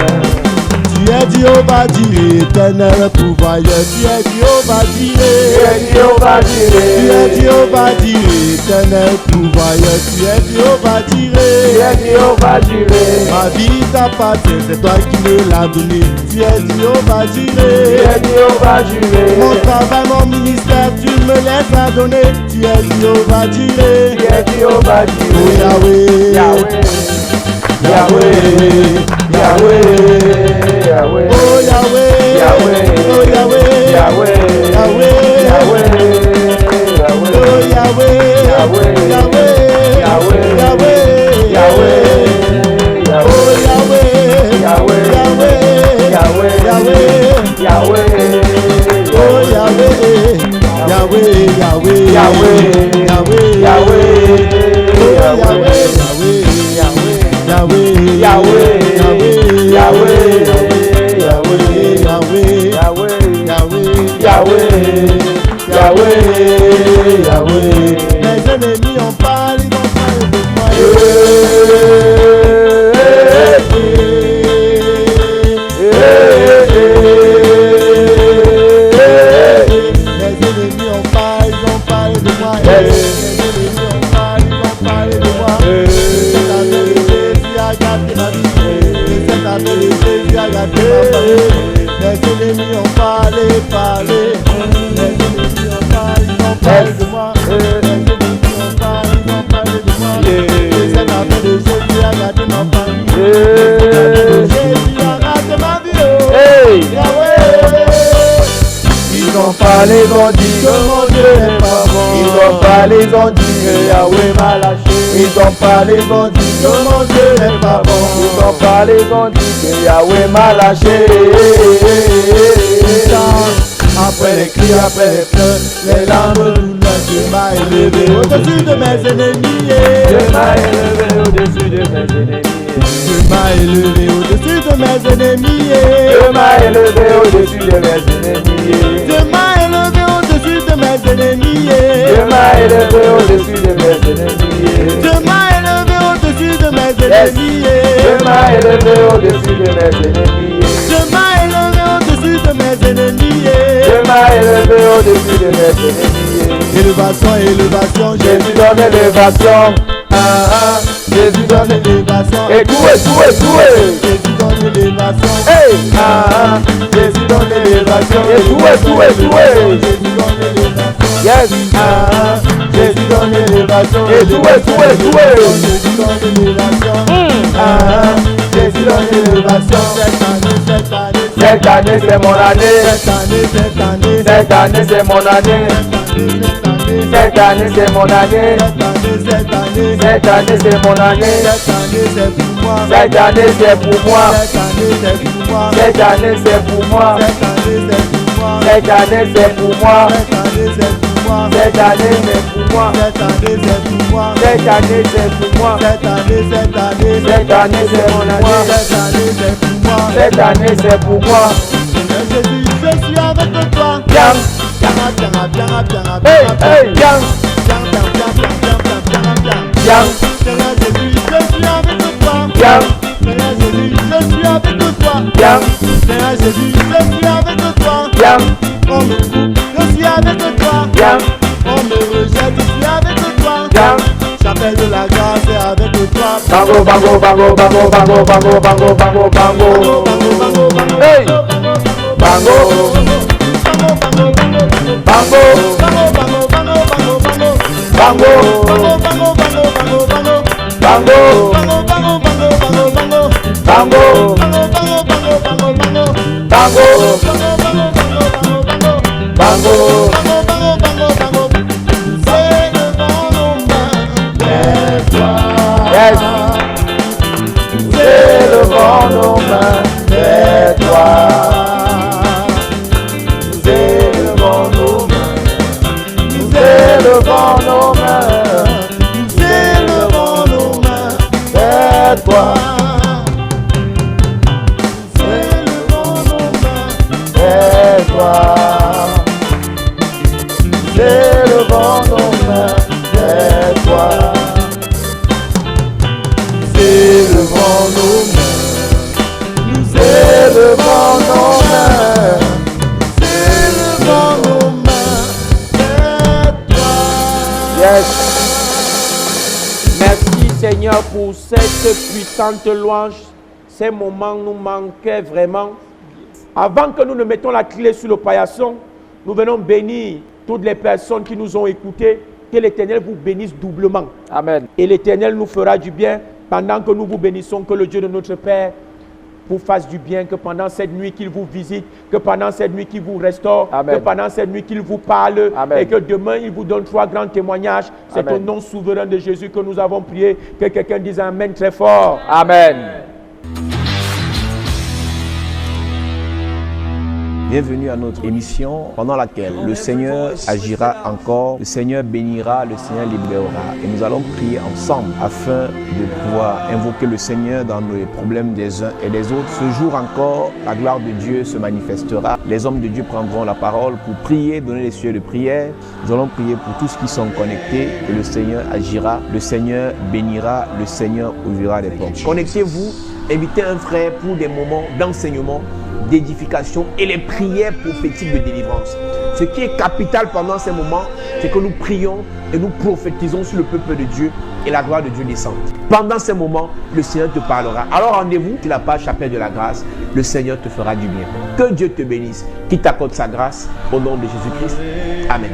Tu es Jéhovah Jireh, éternel pourvoyeur. Tu es Jéhovah Jireh. Tu es Jéhovah Jireh. Tu es Jéhovah Jireh, éternel pourvoyeur. Tu es Jéhovah Jireh. Tu es Jéhovah Jireh. Ma vie t'appartient, c'est toi qui me l'as donné. Tu es Jéhovah Jireh. Tu es Jéhovah Jireh. Mon travail, mon ministère, tu me les as donnés. Tu es Jéhovah Jireh. Tu es Jéhovah Jireh. Oh Yahweh, Yahweh, Yahweh, Yahweh. Yahweh, Oh Yahweh, Yahweh, oh Yahweh, Yahweh, Yahweh, Yahweh, oh Yahweh, Yahweh, Yahweh, Yahweh, Yahweh, Yahweh, oh Yahweh, Yahweh, Yahweh, Yahweh, Yahweh, Yahweh, oh Yahweh, Yahweh, Yahweh, Yahweh, Yahweh, Yahweh, oh Yahweh, Yahweh, Yahweh, Yahweh, Yahweh, Yahweh, Yahweh, Yahweh, Yahweh, Yahweh, Yahweh, mes ennemis ont parlé, ils ont parlé de moi. Mes ennemis ont parlé, ils ont parlé de moi. Mes ennemis ont parlé, ils ont parlé de moi. Cette année de Jésus a gâté ma vie. Cette année de Jésus a gâté ma famille. Mes ennemis ont parlé. Mes ennemis ont parlé, ils ont parlé de moi. Mes ennemis ont parlé, ils ont parlé de moi. Cette année de Jésus a gâté ma famille. Cette année de Jésus a gâté ma vie. Hey! Yahweh. Ils ont parlé, ils ont dit que mon Dieu n'est pas bon. Ils ont parlé, ils ont dit que Yahweh m'a lâché. Ils ont parlé, ils ont dit que mon Dieu n'est pas bon. Ils ont parlé, ils ont dit que Yahweh m'a lâché. Après les cris, après les pleurs, les larmes douleurs, Dieu m'a élevé au-dessus de mes ennemis. Dieu m'a élevé au-dessus de mes ennemis. Dieu m'a élevé au-dessus de mes ennemis. Dieu m'a élevé au-dessus de mes ennemis. Dieu m'a élevé au-dessus de mes ennemis. Dieu m'a élevé au-dessus de mes ennemis. Dieu m'a élevé au-dessus de mes ennemis. Dieu m'a élevé au-dessus de mes ennemis. Dieu m'a élevé au-dessus de mes ennemis. Dieu m'a élevé au-dessus de mes ennemis. Élévation, élévation, Jésus donne l'élévation. Jésus donne élévation. et tout. Jésus donne l'élévation. Hey! Jésus donne l'élévation et tout. Jésus donne l'élévation. Yes! Jésus donne l'élévation et tout. Jésus donne l'élévation. Jésus donne l'élévation. Cette année, Cette année c'est mon année. cette année, Cette année c'est mon année. Cette année c'est mon année. cette année, Cette année c'est mon année. c'est pour moi. Cette année c'est pour moi. Cette année, c'est pour moi. Cette année c'est pour moi. Cette année, c'est pour moi. Cette année c'est pour moi. Cette année, c'est pour moi. Cette année c'est pour moi. Cette année, c'est pour moi. Cette année c'est pour moi. Jésus, je suis avec toi. Viens. Hey, hey, viens. Viens. Seigneur Jésus, je suis avec toi. Viens. Seigneur Jésus, je suis avec toi. Viens. Seigneur Jésus, je suis avec toi. Viens. On me coupe, je suis avec toi. Viens. On me rejette, je suis avec toi. Viens. J'appelle de la grâce et avec toi. Bango, bango, bango, bango, bango, bango, bango, bango, bango. Hey. Bango. Bango. Bango. Bango. Bango. Bango. Bango. Yes. C'est le vent nos mains vers toi. C'est le vent nos mains. C'est le vent nos mains. C'est le vent nos mains vers toi. C'est le vent nos mains Vers toi. C'est le vent nos mains vers toi. C'est le vent nos mains. C'est le vent nos mains. C'est le vent nos mains vers toi. Yes. Merci Seigneur pour cette puissante louange. Ces moments nous manquaient vraiment. Avant que nous ne mettons la clé sur le paillasson, nous venons bénir toutes les personnes qui nous ont écoutés. Que l'Éternel vous bénisse doublement. Amen. Et l'Éternel nous fera du bien pendant que nous vous bénissons. Que le Dieu de notre Père vous fasse du bien, que pendant cette nuit qu'il vous visite, que pendant cette nuit qu'il vous restaure, Amen. que pendant cette nuit qu'il vous parle, Amen. et que demain il vous donne 3 grands témoignages. C'est au Amen. nom souverain de Jésus que nous avons prié. Que quelqu'un dise Amen très fort. Amen. Bienvenue à notre émission pendant laquelle le Seigneur agira encore, le Seigneur bénira, le Seigneur libérera. Et nous allons prier ensemble afin de pouvoir invoquer le Seigneur dans les problèmes des uns et des autres. Ce jour encore, la gloire de Dieu se manifestera. Les hommes de Dieu prendront la parole pour prier, donner les sujets de prière. Nous allons prier pour tous qui sont connectés et le Seigneur agira, le Seigneur bénira, le Seigneur ouvrira les portes. Connectez-vous, invitez un frère pour des moments d'enseignement, d'édification et les prières prophétiques de délivrance. Ce qui est capital pendant ces moments, c'est que nous prions et nous prophétisons sur le peuple de Dieu et la gloire de Dieu descend. Pendant ces moments, le Seigneur te parlera. Alors rendez-vous sur la page Chapelle de la Grâce. Le Seigneur te fera du bien. Que Dieu te bénisse, qu'il t'accorde sa grâce au nom de Jésus-Christ. Amen.